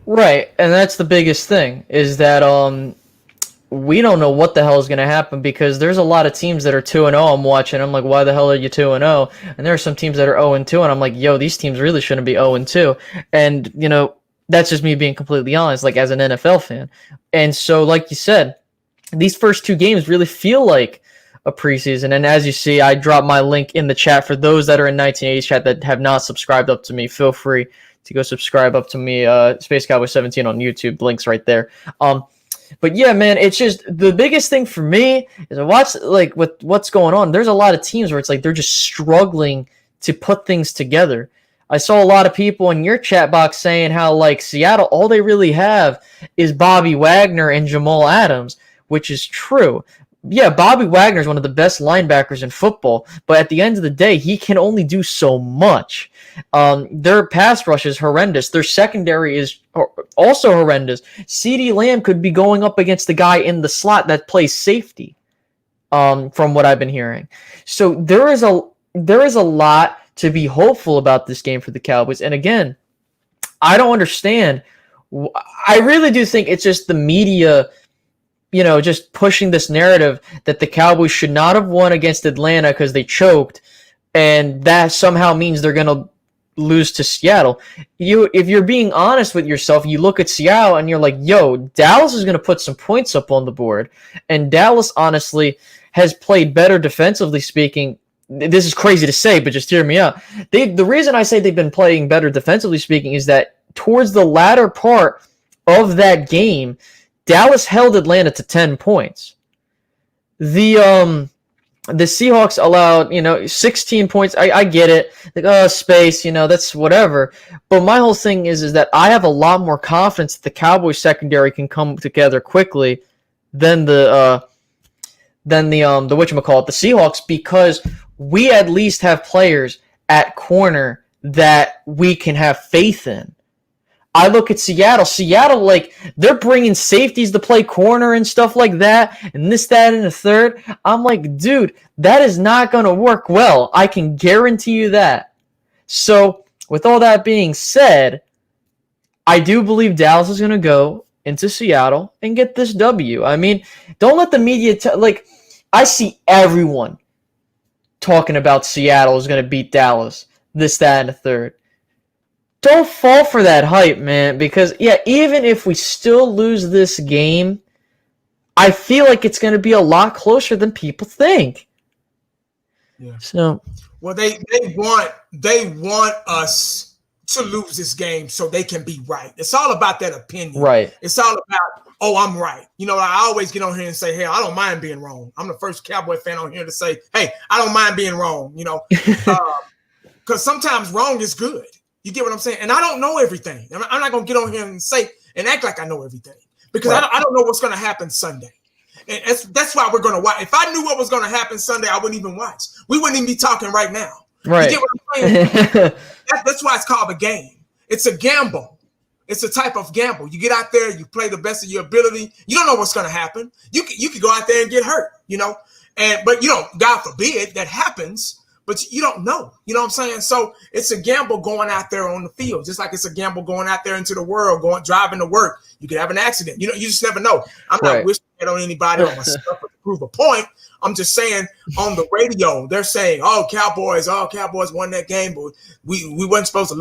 Right, and that's the biggest thing is that we don't know what the hell is going to happen because there's a lot of teams that are 2-0. I'm watching. I'm like, why the hell are you 2-0? And there are some teams that are 0-2, and I'm like, yo, these teams really shouldn't be 0-2. And that's just me being completely honest, like as an NFL fan. And so, like you said, these first 2 games really feel like a preseason. And as you see, I dropped my link in the chat for those that are in 1980s chat that have not subscribed up to me. Feel free to go subscribe up to me, Space Cowboy 17 on YouTube. Links right there. But yeah, man, it's just the biggest thing for me is I watch with what's going on. There's a lot of teams where it's like they're just struggling to put things together. I saw a lot of people in your chat box saying how Seattle, all they really have is Bobby Wagner and Jamal Adams, which is true. Yeah, Bobby Wagner is one of the best linebackers in football, but at the end of the day, he can only do so much. Their pass rush is horrendous. Their secondary is also horrendous. CeeDee Lamb could be going up against the guy in the slot that plays safety, from what I've been hearing. So there is a lot to be hopeful about this game for the Cowboys. And again, I don't understand. I really do think it's just the media just pushing this narrative that the Cowboys should not have won against Atlanta because they choked, and that somehow means they're going to lose to Seattle. If you're being honest with yourself, you look at Seattle and you're like, yo, Dallas is going to put some points up on the board. And Dallas, honestly, has played better defensively speaking. This is crazy to say, but just hear me out. The reason I say they've been playing better defensively speaking is that towards the latter part of that game, Dallas held Atlanta to 10 points. The Seahawks allowed, 16 points. I get it. Space, that's whatever. But my whole thing is that I have a lot more confidence that the Cowboys secondary can come together quickly than the whatchamacallit, the Seahawks, because we at least have players at corner that we can have faith in. I look at Seattle. Seattle, they're bringing safeties to play corner and stuff like that, and this, that, and the third. I'm like, dude, that is not going to work well. I can guarantee you that. So, with all that being said, I do believe Dallas is going to go into Seattle and get this W. I mean, don't let the media I see everyone talking about Seattle is going to beat Dallas, this, that, and the third. Don't fall for that hype, man, because, yeah, even if we still lose this game, I feel like it's going to be a lot closer than people think. Yeah. So, well, they want us to lose this game so they can be right. It's all about that opinion. Right. It's all about, I'm right. I always get on here and say, hey, I don't mind being wrong. I'm the first Cowboy fan on here to say, hey, I don't mind being wrong, because sometimes wrong is good. You get what I'm saying? And I don't know everything. I'm not going to get on here and say and act like I know everything because right. I don't know what's going to happen Sunday. And that's why we're going to watch. If I knew what was going to happen Sunday, I wouldn't even watch. We wouldn't even be talking right now. Right. You get what I'm saying? That's why it's called a game. It's a gamble. It's a type of gamble. You get out there, you play the best of your ability. You don't know what's going to happen. You could go out there and get hurt, but God forbid that happens, but you don't know. You know what I'm saying? So it's a gamble going out there on the field, just like it's a gamble going out there into the world, driving to work. You could have an accident. You just never know. I'm not wishing that on anybody or myself to prove a point. I'm just saying on the radio, they're saying, Cowboys won that game, but we weren't supposed to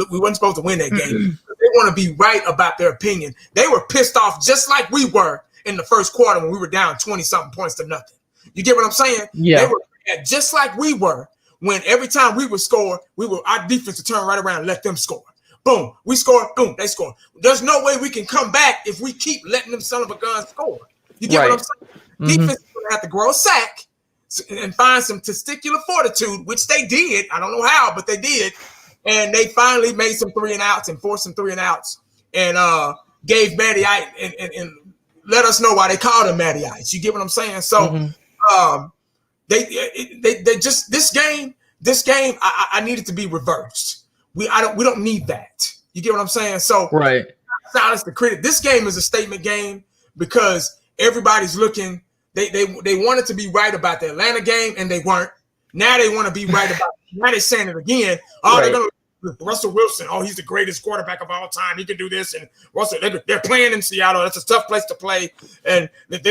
win that game. They want to be right about their opinion. They were pissed off just like we were in the first quarter when we were down 20-something points to nothing. You get what I'm saying? Yeah. They were mad just like we were when every time we would score, our defense would turn right around and let them score. Boom, we score. Boom, they score. There's no way we can come back if we keep letting them son of a gun score. You get what I'm saying? Mm-hmm. Defense is going to have to grow a sack and find some testicular fortitude, which they did. I don't know how, but they did. And they finally made some 3-and-outs and forced some 3-and-outs and gave Matty Ice and let us know why they called him Matty Ice. You get what I'm saying? So they just this game I need it to be reversed. We don't need that. You get what I'm saying? So right. Silence the critic. This game is a statement game because everybody's looking. They wanted to be right about the Atlanta game and they weren't. Now they want to be right about it. Now they're saying it again. They're going to Russell Wilson. He's the greatest quarterback of all time. He can do this. And Russell, they're playing in Seattle. That's a tough place to play. And they're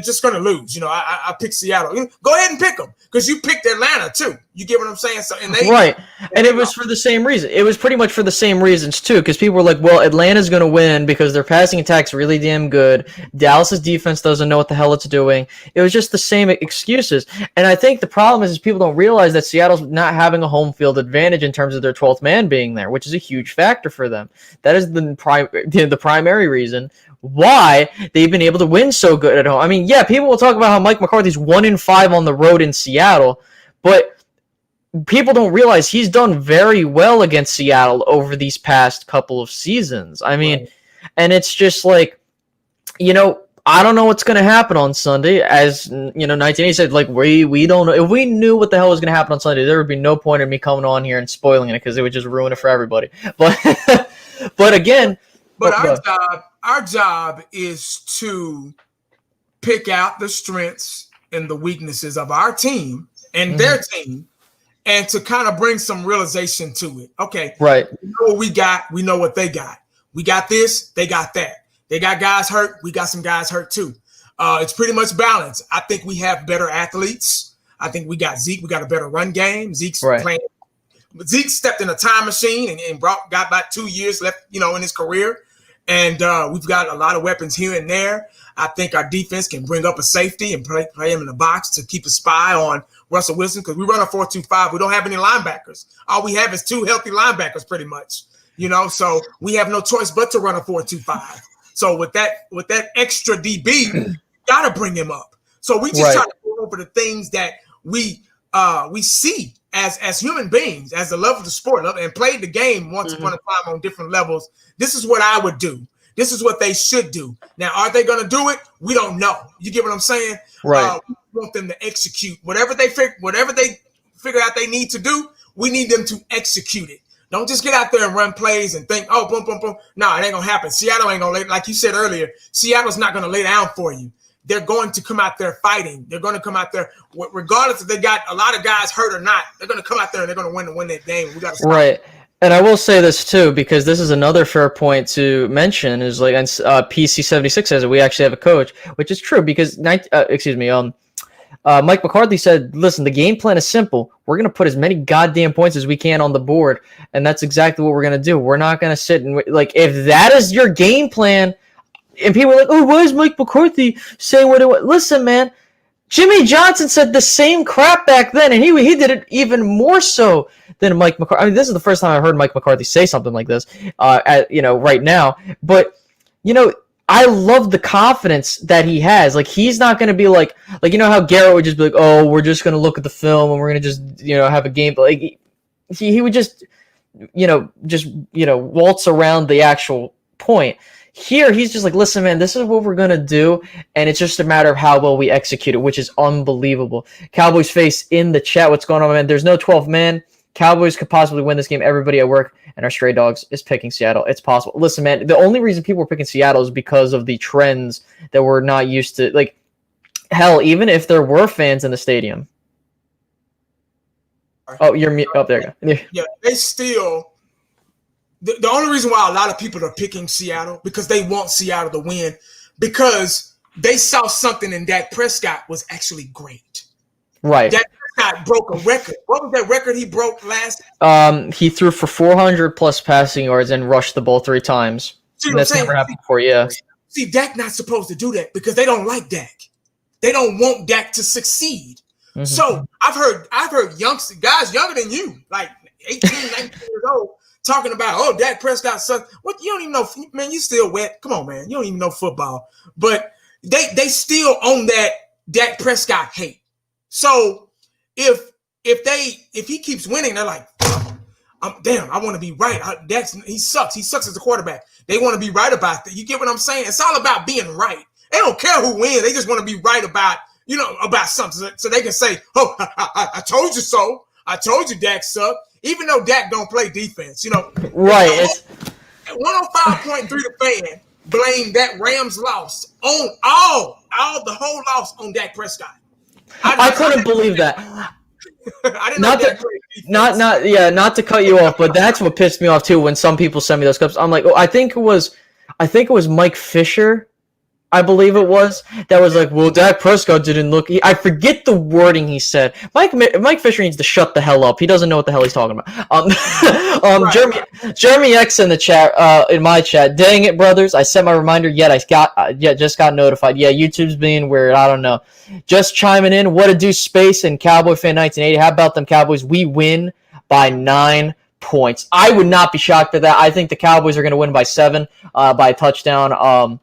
just going to lose. I picked Seattle. Go ahead and pick them because you picked Atlanta too. You get what I'm saying? So right. And it was for the same reason. It was pretty much for the same reasons too, because people were like, well, Atlanta's going to win because their passing attack's really damn good. Dallas's defense doesn't know what the hell it's doing. It was just the same excuses. And I think the problem is people don't realize that Seattle's not having a home field advantage in terms of their 12th man being there, which is a huge factor for them. That is the primary reason why they've been able to win so good at home. I mean, yeah, people will talk about how Mike McCarthy's 1-5 on the road in Seattle, but people don't realize he's done very well against Seattle over these past couple of seasons. I mean, and it's just like, I don't know what's going to happen on Sunday. As 1980 said, like we don't know. If we knew what the hell was going to happen on Sunday, there would be no point in me coming on here and spoiling it because it would just ruin it for everybody. But again, our job is to pick out the strengths and the weaknesses of our team and their team, and to kind of bring some realization to it. Okay, right. We know what we got. We know what they got. We got this. They got that. They got guys hurt. We got some guys hurt too. It's pretty much balanced. I think we have better athletes. I think we got Zeke. We got a better run game. Zeke's playing. Zeke stepped in a time machine and got about 2 years left, in his career. And we've got a lot of weapons here and there. I think our defense can bring up a safety and play him in the box to keep a spy on Russell Wilson because we run a 4-2-5. We don't have any linebackers. All we have is 2 healthy linebackers pretty much, so we have no choice but to run a 4-2-5. So with that extra DB, gotta bring him up. So we just try to go over the things that we see as human beings, as the love of the sport, and played the game once upon a time on different levels. This is what I would do. This is what they should do. Now, are they going to do it? We don't know. You get what I'm saying? Right. We want them to execute whatever they figure out they need to do. We need them to execute it. Don't just get out there and run plays and think, boom, boom, boom. No, it ain't going to happen. Seattle ain't going to like you said earlier, Seattle's not going to lay down for you. They're going to come out there fighting. They're going to come out there, regardless if they got a lot of guys hurt or not, they're going to come out there and they're going to win that game. We got to stop. Right. And I will say this too, because this is another fair point to mention is like, PC76 says that we actually have a coach, which is true because, Mike McCarthy said, listen, the game plan is simple. We're going to put as many goddamn points as we can on the board. And that's exactly what we're going to do. We're not going to sit and if that is your game plan, and people are like, oh, why is Mike McCarthy saying what it was? Listen, man, Jimmy Johnson said the same crap back then, and he did it even more so than Mike McCarthy. I mean, this is the first time I've heard Mike McCarthy say something like this, right now. But, I love the confidence that he has. Like, he's not going to be like, how Garrett would just be like, oh, we're just going to look at the film and we're going to just, have a game. Like, he would just waltz around the actual point. Here, he's just like, listen, man, this is what we're going to do, and it's just a matter of how well we execute it, which is unbelievable. Cowboys face in the chat. What's going on, man? There's no 12 man. Cowboys could possibly win this game. Everybody at work and our stray dogs is picking Seattle. It's possible. Listen, man, the only reason people are picking Seattle is because of the trends that we're not used to. Like, hell, even if there were fans in the stadium. Oh, you're mute. Oh, there you go. Yeah, they still... The only reason why a lot of people are picking Seattle, because they want Seattle to win, because they saw something in Dak Prescott was actually great. Right. Dak Prescott broke a record. What was that record he broke last? He threw for 400 plus passing yards and rushed the ball 3 times. See and that's never happened before, yeah. See, Dak not supposed to do that because they don't like Dak. They don't want Dak to succeed. Mm-hmm. So I've heard youngsters, guys younger than you, like 18, 19 years old, talking about, oh, Dak Prescott sucks. What, you don't even know, man, you still wet. Come on, man. You don't even know football. But they still own that Dak Prescott hate. So if he keeps winning, they're like, damn, I want to be right. He sucks. He sucks as a quarterback. They want to be right about that. You get what I'm saying? It's all about being right. They don't care who wins. They just want to be right about, about something. So they can say, oh, I told you so. I told you Dak sucked. Even though Dak don't play defense, Right. 105.3 The Fan blamed that Rams loss on the whole loss on Dak Prescott. I couldn't believe that. I didn't know not to cut you off, but that's what pissed me off too when some people send me those clips. I'm like, I think it was Mike Fisher, I believe it was, that was like, well, Dak Prescott didn't look. I forget the wording he said. Mike Fisher needs to shut the hell up. He doesn't know what the hell he's talking about. Jeremy X in the chat, in my chat. Dang it, brothers! I set my reminder. Yet just got notified. Yeah, YouTube's being weird. I don't know. Just chiming in. What a do space and Cowboy fan 1980. How about them Cowboys? We win by 9 points. I would not be shocked at that. I think the Cowboys are going to win by 7, by a touchdown.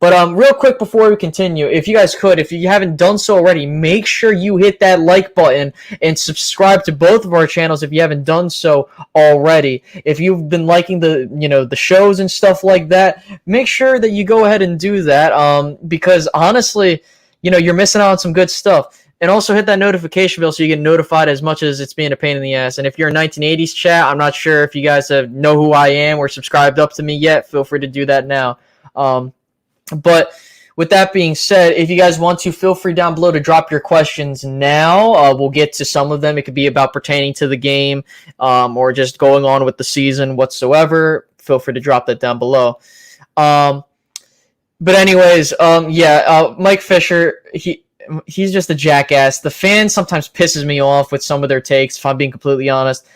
But real quick before we continue, if you guys could, if you haven't done so already, make sure you hit that like button and subscribe to both of our channels if you haven't done so already. If you've been liking the shows and stuff like that, make sure that you go ahead and do that. Because honestly, you're missing out on some good stuff. And also hit that notification bell so you get notified as much as it's being a pain in the ass. And if you're in 1980s chat, I'm not sure if you guys know who I am or subscribed up to me yet. Feel free to do that now. But with that being said, if you guys want to, feel free down below to drop your questions now. We'll get to some of them. It could be about pertaining to the game or just going on with the season whatsoever. Feel free to drop that down below. But anyways, Mike Fisher, he's just a jackass. The fan sometimes pisses me off with some of their takes, if I'm being completely honest.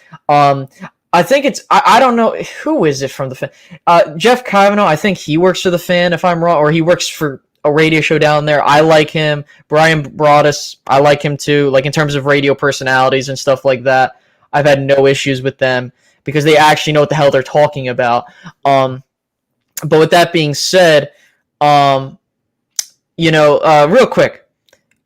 I think it's, I don't know, who is it from the fan? Jeff Kavanaugh, I think he works for the fan, if I'm wrong, or he works for a radio show down there. I like him. Brian Broaddus, I like him too, like in terms of radio personalities and stuff like that. I've had no issues with them because they actually know what the hell they're talking about. But with that being said, real quick,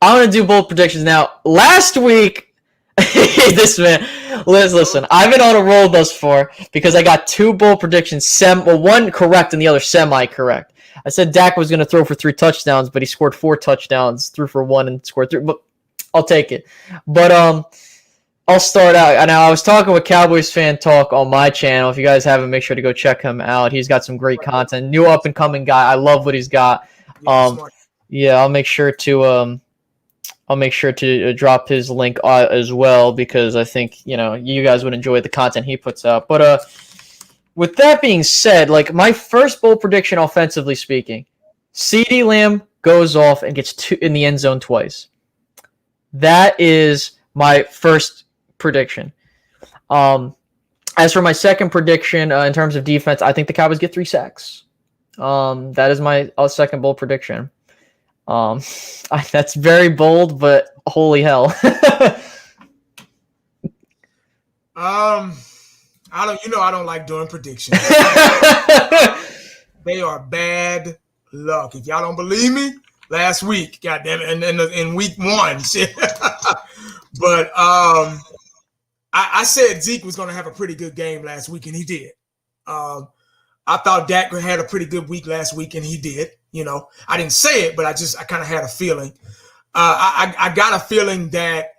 I'm going to do bold predictions now. Last week, this man, listen, I've been on a roll thus far because I got 2 bold predictions, one correct and the other semi-correct. I said Dak was going to throw for 3 touchdowns, but he scored 4 touchdowns, threw for 1 and scored 3, but I'll take it. But I'll start out. Now, I was talking with Cowboys Fan Talk on my channel. If you guys haven't, make sure to go check him out. He's got some great content. New up-and-coming guy. I love what he's got. I'll make sure to drop his link as well because I think, you guys would enjoy the content he puts out. But with that being said, like my first bold prediction offensively speaking, CeeDee Lamb goes off and gets 2 in the end zone twice. That is my first prediction. As for my second prediction, in terms of defense, I think the Cowboys get 3 sacks. That is my second bold prediction. That's very bold, but holy hell. I don't like doing predictions. They are bad luck. If y'all don't believe me, last week, goddamn it, and in week 1, but I said Zeke was going to have a pretty good game last week, and he did. I thought Dak had a pretty good week last week, and he did. I didn't say it, but I kind of had a feeling. I got a feeling that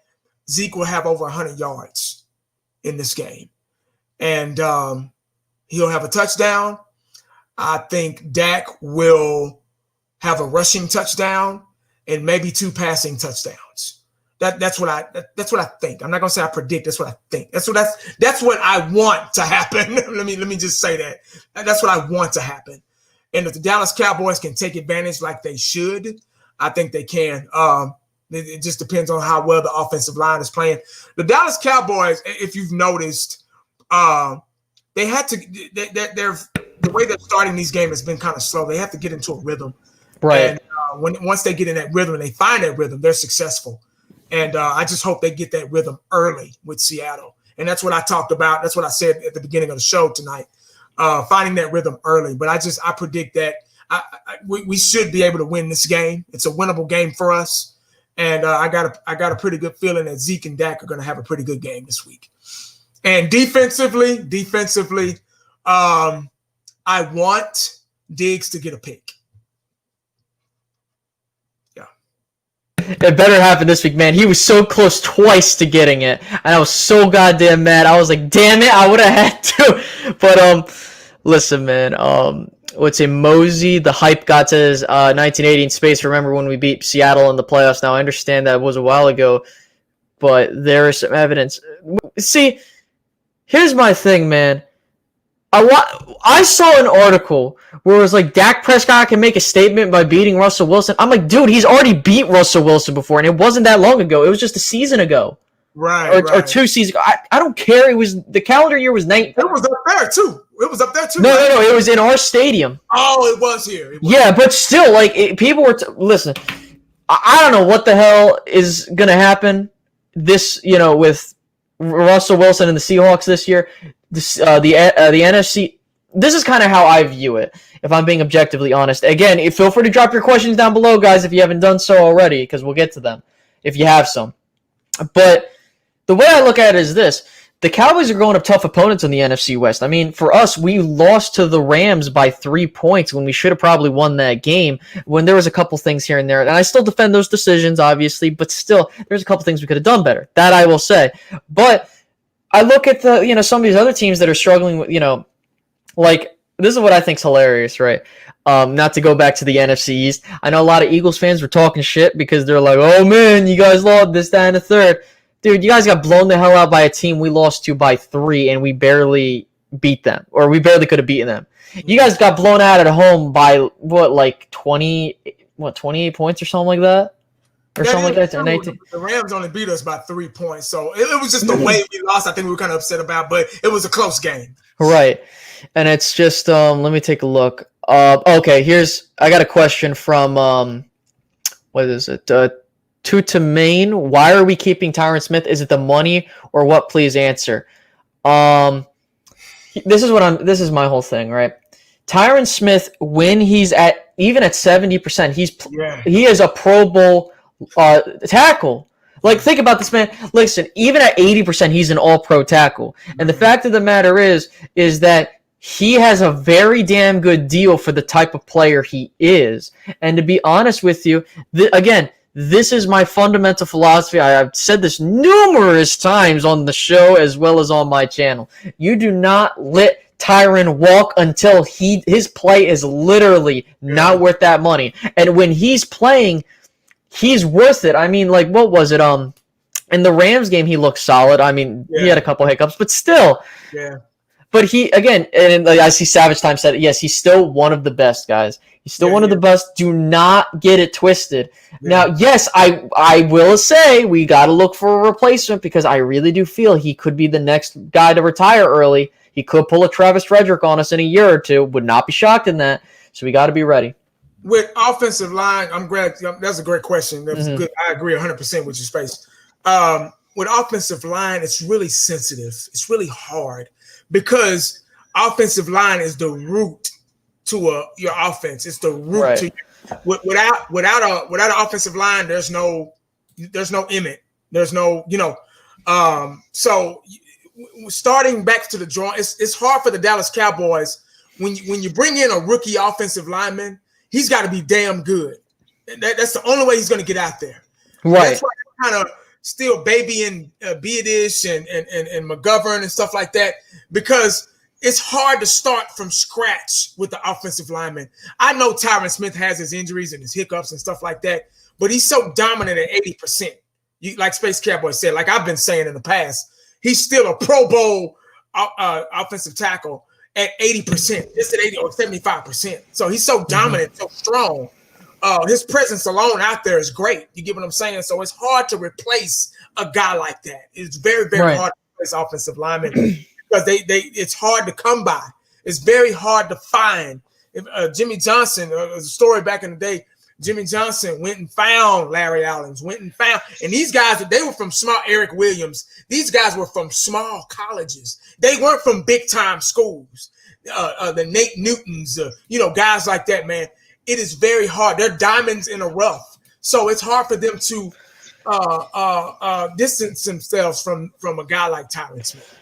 Zeke will have over 100 yards in this game. And he'll have a touchdown. I think Dak will have a rushing touchdown and maybe 2 passing touchdowns. That's what I think. I'm not gonna say I predict. That's what I think. That's what I want to happen. let me just say that. That's what I want to happen. And if the Dallas Cowboys can take advantage like they should, I think they can. It just depends on how well the offensive line is playing. The Dallas Cowboys, if you've noticed, they had to. The way they're starting these games has been kind of slow. They have to get into a rhythm, right? And once they get in that rhythm and they find that rhythm, they're successful. And I just hope they get that rhythm early with Seattle. And that's what I talked about. That's what I said at the beginning of the show tonight. Finding that rhythm early. But I predict that we should be able to win this game. It's a winnable game for us. And I got a pretty good feeling that Zeke and Dak are going to have a pretty good game this week. And defensively, I want Diggs to get a pick. It better happen this week, man. He was so close twice to getting it, and I was so goddamn mad. I was like, damn it, I would have had to. But listen, man, let's say Mosey, the hype got to his 1980 in space. Remember when we beat Seattle in the playoffs? Now, I understand that was a while ago, but there is some evidence. See, here's my thing, man. I saw an article where it was like Dak Prescott can make a statement by beating Russell Wilson. I'm like, dude, he's already beat Russell Wilson before, and it wasn't that long ago. It was just a season ago. Right. Or 2 seasons ago. I don't care. It was the calendar year was 19. It was up there, too. No. It was in our stadium. Oh, it was here. Yeah, but still, like, people were listen, I don't know what the hell is going to happen this, with Russell Wilson and the Seahawks this year. The NFC, this is kind of how I view it, if I'm being objectively honest. Again, feel free to drop your questions down below, guys, if you haven't done so already, because we'll get to them if you have some. But the way I look at it is this. The Cowboys are going up tough opponents in the NFC West. I mean, for us, we lost to the Rams by 3 points when we should have probably won that game, when there was a couple things here and there. And I still defend those decisions, obviously, but still, there's a couple things we could have done better. That I will say. But I look at some of these other teams that are struggling with, like, this is what I think's hilarious, right? Not to go back to the NFC East. I know a lot of Eagles fans were talking shit because they're like, oh man, you guys lost this, that, and the third. Dude, you guys got blown the hell out by a team we lost to by 3, and we barely beat them, or we barely could have beaten them. You guys got blown out at home by like 28 points or something like that? Or something like that. The Rams only beat us by 3 points, so it was just the way we lost. I think we were kind of upset about, but it was a close game. Right, and it's just let me take a look. Okay, I got a question from what is it? To Maine. Why are we keeping Tyron Smith? Is it the money or what? Please answer. This is my whole thing, right? Tyron Smith, when he's even at 70%, he is a Pro Bowl tackle. Like, think about this, man. Listen, even at 80%, he's an all-pro tackle. And the fact of the matter is that he has a very damn good deal for the type of player he is. And to be honest with you, again, this is my fundamental philosophy. I've said this numerous times on the show as well as on my channel. You do not let Tyron walk until his play is literally not worth that money. And when he's playing, he's worth it. I mean, like, what was it? In the Rams game, he looked solid. I mean, he had a couple hiccups, but still. Yeah. But he, again, and like I see Savage Time said, yes, he's still one of the best, guys. He's still one of the best. Do not get it twisted. Yeah. Now, yes, I will say we got to look for a replacement because I really do feel he could be the next guy to retire early. He could pull a Travis Frederick on us in a year or two. Would not be shocked in that. So we got to be ready. With offensive line, I'm glad. That's a great question. That's good. I agree 100% with your space. With offensive line, it's really sensitive. It's really hard because offensive line is the root to your offense. It's the root to without an offensive line. There's no Emmett. There's no So starting back to the drawing, it's hard for the Dallas Cowboys when you bring in a rookie offensive lineman, he's got to be damn good. That's the only way he's going to get out there. Right. That's why they're kind of still babying Beadish and McGovern and stuff like that, because it's hard to start from scratch with the offensive lineman. I know Tyron Smith has his injuries and his hiccups and stuff like that, but he's so dominant at 80%. Like Space Cowboy said, like I've been saying in the past, he's still a Pro Bowl offensive tackle at 80%. It's at 80 or 75%. So he's so dominant, so strong. His presence alone out there is great. You get what I'm saying? So it's hard to replace a guy like that. It's very, very hard to replace offensive linemen because it's hard to come by. It's very hard to find. If Jimmy Johnson, a story back in the day, Jimmy Johnson went and found Larry Allens, and these guys, they were from small, Eric Williams. These guys were from small colleges. They weren't from big time schools. The Nate Newtons, guys like that, man. It is very hard. They're diamonds in a rough. So it's hard for them to distance themselves from a guy like Tyron Smith.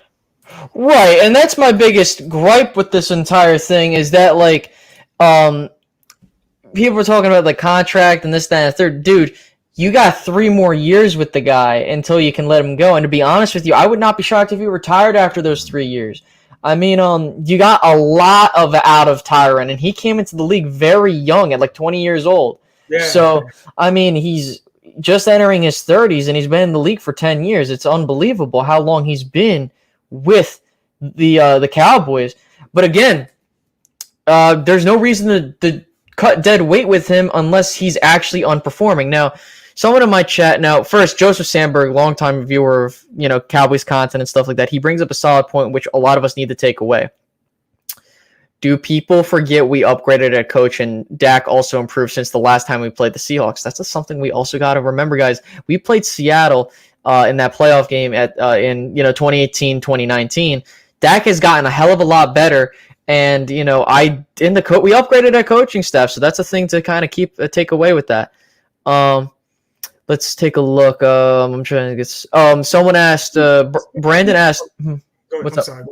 Right, and that's my biggest gripe with this entire thing is that, like, people were talking about the contract and this, that, and the third. Dude, you got 3 more years with the guy until you can let him go. And to be honest with you, I would not be shocked if he retired after those 3 years. I mean, you got a lot out of Tyron, and he came into the league very young at like 20 years old. Yeah. So, I mean, he's just entering his 30s, and he's been in the league for 10 years. It's unbelievable how long he's been with the Cowboys. But again, there's no reason to cut dead weight with him unless he's actually underperforming. Now, someone in my chat first, Joseph Sandberg, longtime viewer of Cowboys content and stuff like that, he brings up a solid point which a lot of us need to take away. Do people forget we upgraded at coach and Dak also improved since the last time we played the Seahawks? That's just something we also got to remember, guys. We played Seattle in that playoff game in 2018, 2019. Dak has gotten a hell of a lot better. And we upgraded our coaching staff, so that's a thing to kind of take away with that. Let's take a look. I'm trying to get. Someone asked. Brandon asked. What's up? Sorry,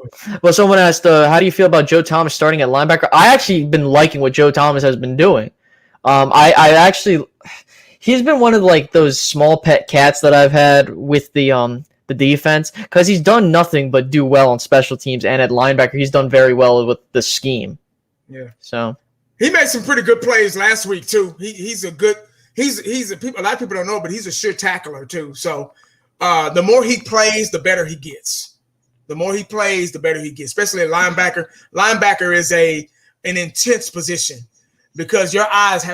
well, someone asked, how do you feel about Joe Thomas starting at linebacker? I actually been liking what Joe Thomas has been doing. He's been one of those small pet cats that I've had with the defense, because he's done nothing but do well on special teams, and at linebacker he's done very well with the scheme. Yeah. So he made some pretty good plays last week too. He's a lot of people don't know, but he's a sure tackler too. So the more he plays, the better he gets. The more he plays, the better he gets, especially at linebacker. Linebacker is an intense position because your eyes and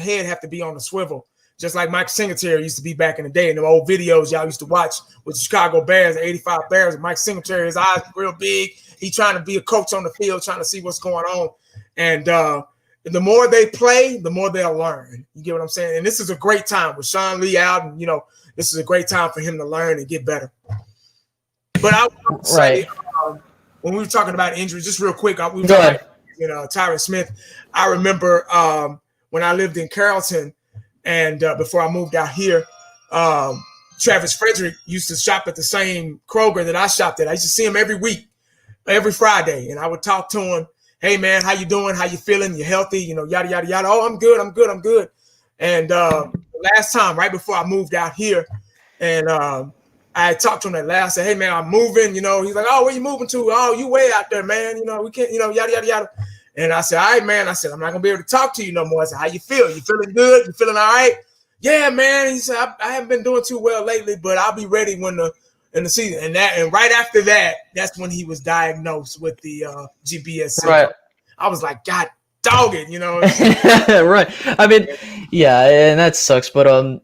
head have to be on the swivel. Just like Mike Singletary used to be back in the day in the old videos y'all used to watch with the Chicago Bears, the 85 Bears. Mike Singletary, his eyes real big. He's trying to be a coach on the field, trying to see what's going on. And the more they play, the more they'll learn. You get what I'm saying? And this is a great time with Sean Lee out. And, this is a great time for him to learn and get better. But I would say, when we were talking about injuries, just real quick, we were talking about Tyron Smith. I remember when I lived in Carrollton, and before I moved out here, Travis Frederick used to shop at the same Kroger that I shopped at. I used to see him every week, every Friday, and I would talk to him. Hey, man, how you doing? How you feeling? You healthy? Yada, yada, yada. Oh, I'm good. And last time, right before I moved out here, and I had talked to him that last. I said, hey, man, I'm moving. He's like, oh, where you moving to? Oh, you way out there, man. We can't, yada, yada, yada. And I said, all right, man. I said, I'm not going to be able to talk to you no more. I said, how you feel? You feeling good? You feeling all right? Yeah, man. He said, I haven't been doing too well lately, but I'll be ready in the season. And right after that, that's when he was diagnosed with the GBS syndrome. Right. I was like, God dog it, Right. I mean, yeah, and that sucks. But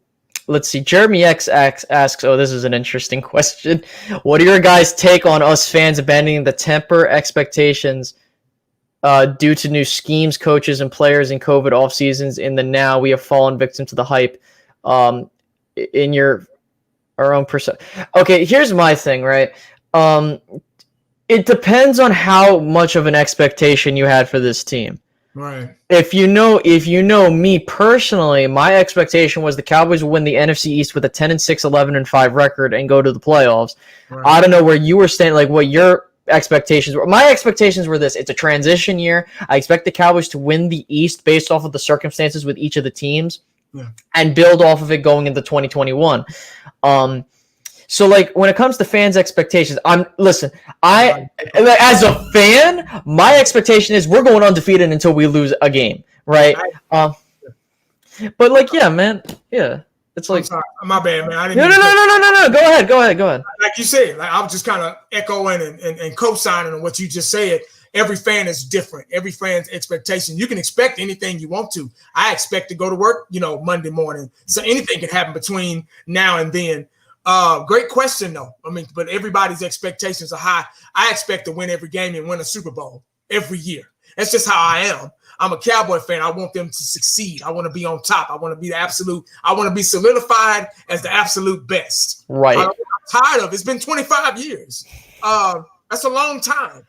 let's see. Jeremy X asks, oh, this is an interesting question. What are your guys' take on us fans abandoning the temper expectations due to new schemes, coaches, and players in COVID off seasons? In the now, we have fallen victim to the hype. In our own perception. Okay, here's my thing, right? It depends on how much of an expectation you had for this team. Right. If you know me personally, my expectation was the Cowboys would win the NFC East with a 10-6, 11-5 record and go to the playoffs. Right. I don't know where you were standing, like what your expectations were. My expectations were this: it's a transition year. I expect the Cowboys to win the East based off of the circumstances with each of the teams, and build off of it going into 2021. So like when it comes to fans' expectations, as a fan, my expectation is we're going undefeated until we lose a game, right? But like, yeah, man, yeah. It's like, I'm sorry. My bad, man. I didn't no. Go ahead. Like you said, like I was just kind of echoing and co-signing on what you just said. Every fan is different. Every fan's expectation. You can expect anything you want to. I expect to go to work, Monday morning. So anything can happen between now and then. Great question, though. I mean, but everybody's expectations are high. I expect to win every game and win a Super Bowl every year. That's just how I am. I'm a Cowboy fan. I want them to succeed. I want to be on top. I want to be I want to be solidified as the absolute best. Right. I'm tired of it. It's been 25 years. That's a long time.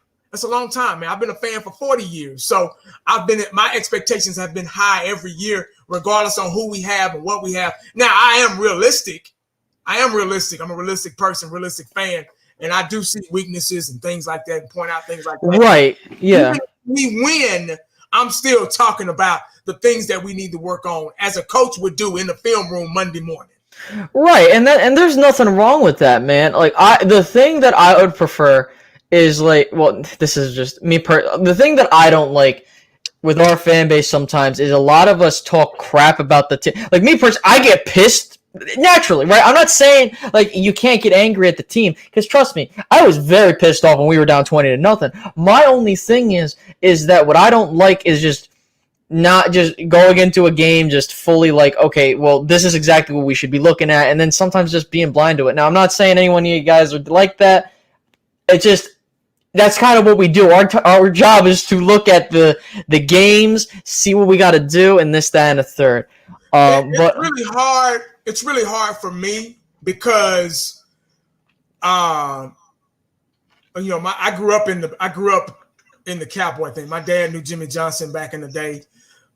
Man. I've been a fan for 40 years. So my expectations have been high every year, regardless on who we have and what we have. Now, I am realistic. I'm a realistic person, realistic fan. And I do see weaknesses and things like that and point out things like that. Right. Yeah. Even if we win, I'm still talking about the things that we need to work on as a coach would do in the film room Monday morning. Right, and there's nothing wrong with that, man. Like the thing that I would prefer is like, well, this is just me. The thing that I don't like with our fan base sometimes is a lot of us talk crap about the team. Like me personally, I get pissed naturally, right? I'm not saying like you can't get angry at the team, because trust me, I was very pissed off when we were down 20-0. My only thing is that what I don't like is just not just going into a game just fully like, okay, well, this is exactly what we should be looking at, and then sometimes just being blind to it. Now, I'm not saying anyone of you guys would like that. It's just that's kind of what we do. Our job is to look at the games, see what we got to do, and this, that, and a third. But really hard. It's really hard for me because, I grew up in the Cowboy thing. My dad knew Jimmy Johnson back in the day.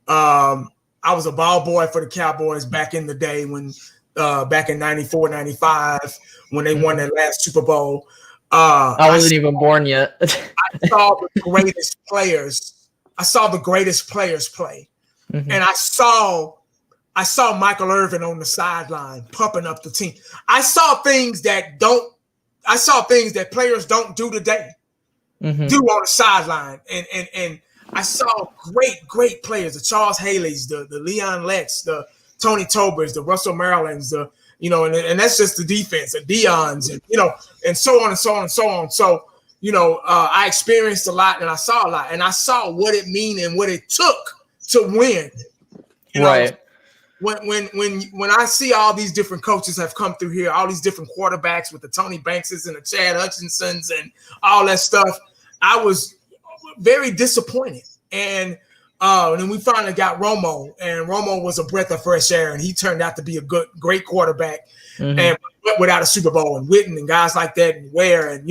I was a ball boy for the Cowboys back in the day when, back in 94, 95, when they won their last Super Bowl. I wasn't even born yet. I saw the greatest players. I saw the greatest players play, and I saw Michael Irvin on the sideline pumping up the team. I saw things that players don't do today, do on the sideline. And I saw great players, the Charles Haley's, the Leon Letts, the Tony Tobers, the Russell Marylands, and that's just the defense, the Dion's, and so on and so on and so on. So, I experienced a lot and I saw a lot, and I saw what it mean and what it took to win. Right. When I see all these different coaches have come through here, all these different quarterbacks with the Tony Bankses and the Chad Hutchinsons and all that stuff, I was very disappointed. And then we finally got Romo, and Romo was a breath of fresh air, and he turned out to be a great quarterback, and without a Super Bowl, and Witten and guys like that, and Ware, and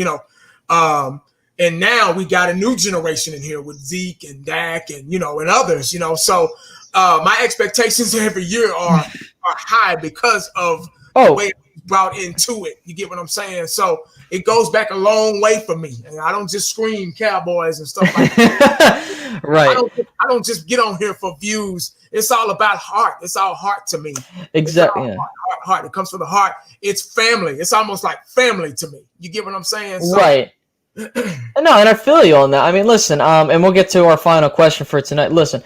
and now we got a new generation in here with Zeke and Dak and and others, so. My expectations every year are high because of the way it's brought into it. You get what I'm saying? So it goes back a long way for me. And I don't just scream Cowboys and stuff like that. Right. I don't just get on here for views. It's all about heart. It's all heart to me. Exactly. Heart. It comes from the heart. It's family. It's almost like family to me. You get what I'm saying? So, right. No, and I feel you on that. I mean, listen, and we'll get to our final question for tonight. Listen,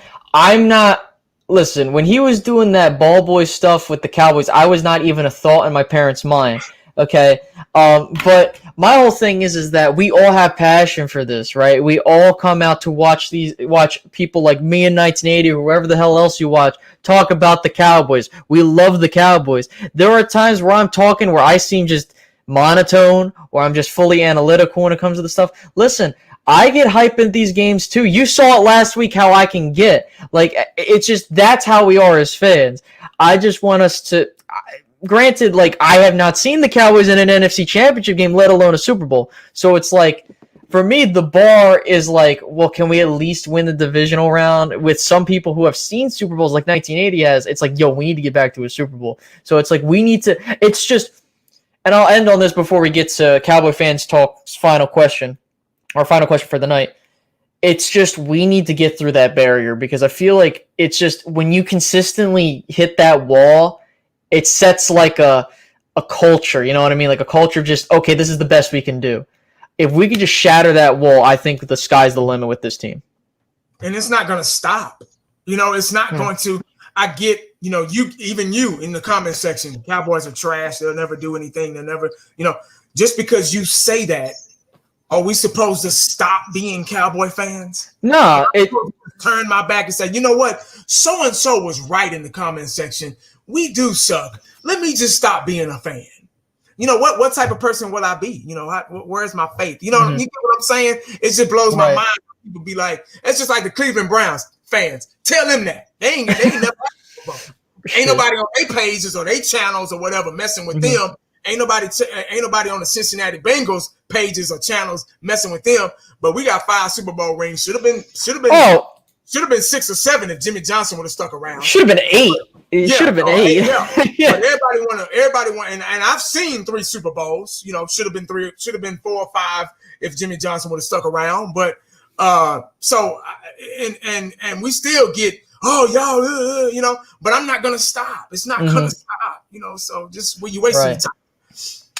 when he was doing that ball boy stuff with the Cowboys, I was not even a thought in my parents' mind. Okay. But my whole thing is that we all have passion for this, right? We all come out to watch people like me in 1980 or whoever the hell else you watch talk about the Cowboys. We love the Cowboys. There are times where I'm talking where I seem just monotone, or I'm just fully analytical when it comes to the stuff. Listen, I get hype in these games too. You saw it last week how I can get. Like, it's just, that's how we are as fans. I just want us to, granted, like, I have not seen the Cowboys in an NFC Championship game, let alone a Super Bowl. So it's like, for me, the bar is like, well, can we at least win the divisional round? With some people who have seen Super Bowls like 1980 has, it's like, yo, we need to get back to a Super Bowl. So it's like, we need to, it's just, and I'll end on this before we get to Cowboy Fans Talk's final question. our final question for the night. It's just we need to get through that barrier because I feel like it's just when you consistently hit that wall, it sets like a culture, you know what I mean? Like a culture of just, okay, this is the best we can do. If we could just shatter that wall, I think the sky's the limit with this team. And it's not going to stop. It's not going to. I get, you in the comment section, Cowboys are trash. They'll never do anything. They'll never, just because you say that, are we supposed to stop being Cowboy fans? No. Turn my back and say, you know what? So-and-so was right in the comment section. We do suck. Let me just stop being a fan. What type of person will I be? Where's my faith? You get what I'm saying? It just blows my mind. People be like, it's just like the Cleveland Browns fans. Tell them that. They ain't never ain't nobody on their pages or their channels or whatever messing with them. Ain't nobody on the Cincinnati Bengals pages or channels messing with them. But we got 5 Super Bowl rings. Should have been 6 or 7 if Jimmy Johnson would have stuck around. Should have been 8. It should have been 8. Yeah. But everybody want, and I've seen 3 Super Bowls. Should have been 3. Should have been 4 or 5 if Jimmy Johnson would have stuck around. But so we still get, y'all, but I'm not gonna stop. It's not gonna stop. So just you wasting your time.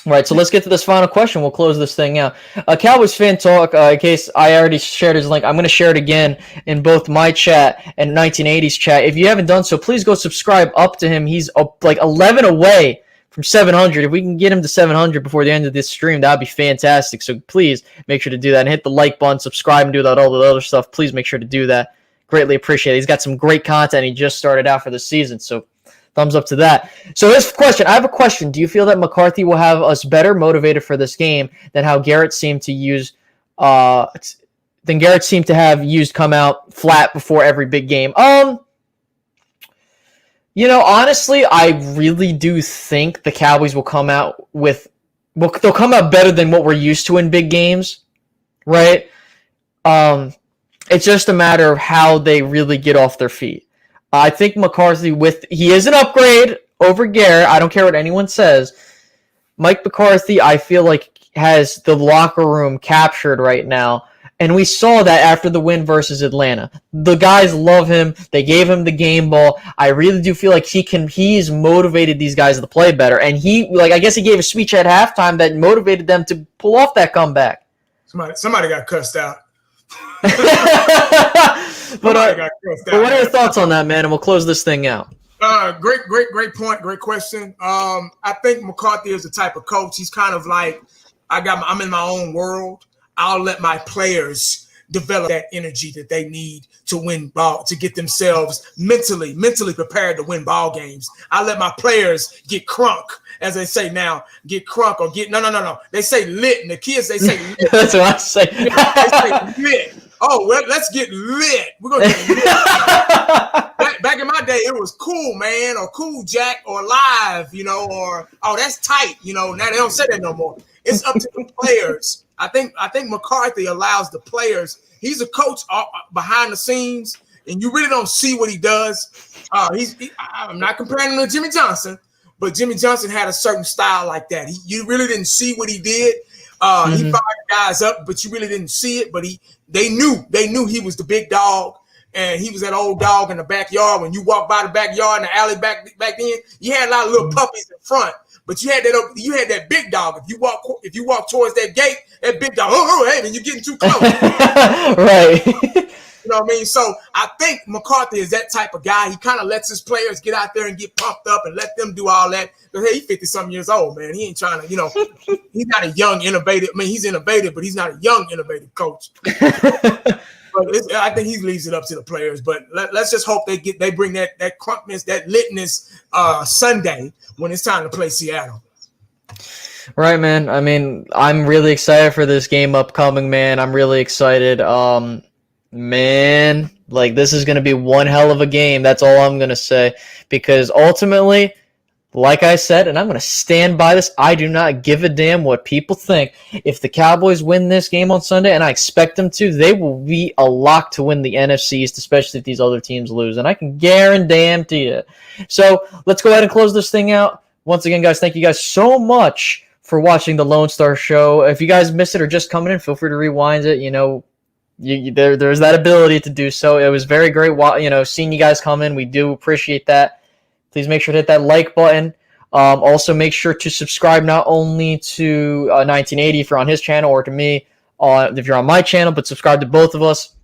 Right, so let's get to this final question. We'll close this thing out. Cowboys fan talk, in case I already shared his link, I'm going to share it again in both my chat and 1980s chat. If you haven't done so, please go subscribe up to him. He's like 11 away from 700. If we can get him to 700 before the end of this stream, that would be fantastic. So please make sure to do that and hit the like button, subscribe, and do all the other stuff. Please make sure to do that. Greatly appreciate it. He's got some great content. He just started out for the season, so thumbs up to that. So this question, I have a question. Do you feel that McCarthy will have us better motivated for this game than how Garrett seemed to use come out flat before every big game? Honestly, I really do think the Cowboys will come out they'll come out better than what we're used to in big games, right? It's just a matter of how they really get off their feet. I think McCarthy, he is an upgrade over Garrett. I don't care what anyone says. Mike McCarthy, I feel like, has the locker room captured right now. And we saw that after the win versus Atlanta. The guys love him. They gave him the game ball. I really do feel like he's motivated these guys to play better. And I guess he gave a speech at halftime that motivated them to pull off that comeback. Somebody got cussed out. But what are your thoughts on that, man? And we'll close this thing out. Great point. Great question. I think McCarthy is the type of coach. He's kind of like, I'm in my own world. I'll let my players develop that energy that they need to win ball, to get themselves mentally prepared to win ball games. I let my players get crunk, as they say now, get crunk or get no. They say lit, and the kids they say lit. That's what I say. They say lit. Oh, well, let's get lit. We're gonna get lit. Back in my day, it was cool, man, or cool Jack, or live, or that's tight, Now they don't say that no more. It's up to the players. I think McCarthy allows the players. He's a coach behind the scenes, and you really don't see what he does. I'm not comparing him to Jimmy Johnson, but Jimmy Johnson had a certain style like that. You really didn't see what he did. He fired guys up, but you really didn't see it. But they knew he was the big dog, and he was that old dog in the backyard. When you walk by the backyard in the alley back then, you had a lot of little puppies in front. But you had that big dog. If you walk towards that gate, that big dog, hey, man, you're getting too close. Right. You know what I mean? So I think McCarthy is that type of guy. He kind of lets his players get out there and get pumped up and let them do all that. Because, hey, he's 50-something years old, man. He ain't trying to, he's not a young, innovative. I mean, he's innovative, but he's not a young, innovative coach. But I think he leaves it up to the players. But let's just hope they bring that crunkness, that litness Sunday when it's time to play Seattle. Right, man. I mean, I'm really excited for this game upcoming, man. I'm really excited. Man, this is going to be one hell of a game. That's all I'm going to say. Because ultimately, like I said, and I'm going to stand by this, I do not give a damn what people think. If the Cowboys win this game on Sunday, and I expect them to, they will be a lock to win the NFC East, especially if these other teams lose. And I can guarantee it. So let's go ahead and close this thing out. Once again, guys, thank you guys so much for watching the Lone Star Show. If you guys missed it or just coming in, feel free to rewind it. You know, there's that ability to do so. It was very great, seeing you guys come in. We do appreciate that. Please make sure to hit that like button. Also, make sure to subscribe not only to 1980 if you're on his channel, or to me if you're on my channel, but subscribe to both of us.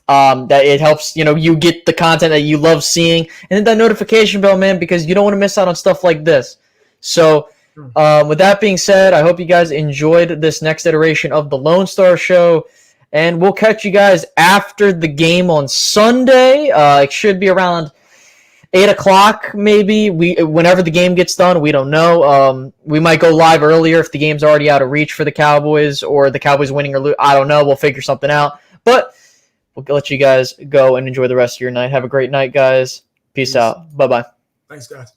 That it helps, you get the content that you love seeing, and hit that notification bell, man, because you don't want to miss out on stuff like this. So, with that being said, I hope you guys enjoyed this next iteration of the Lone Star Show, and we'll catch you guys after the game on Sunday. It should be around 8 o'clock, maybe. Whenever the game gets done, we don't know. We might go live earlier if the game's already out of reach for the Cowboys, or the Cowboys winning or lose. I don't know. We'll figure something out. But we'll let you guys go and enjoy the rest of your night. Have a great night, guys. Peace out. Bye-bye. Thanks, guys.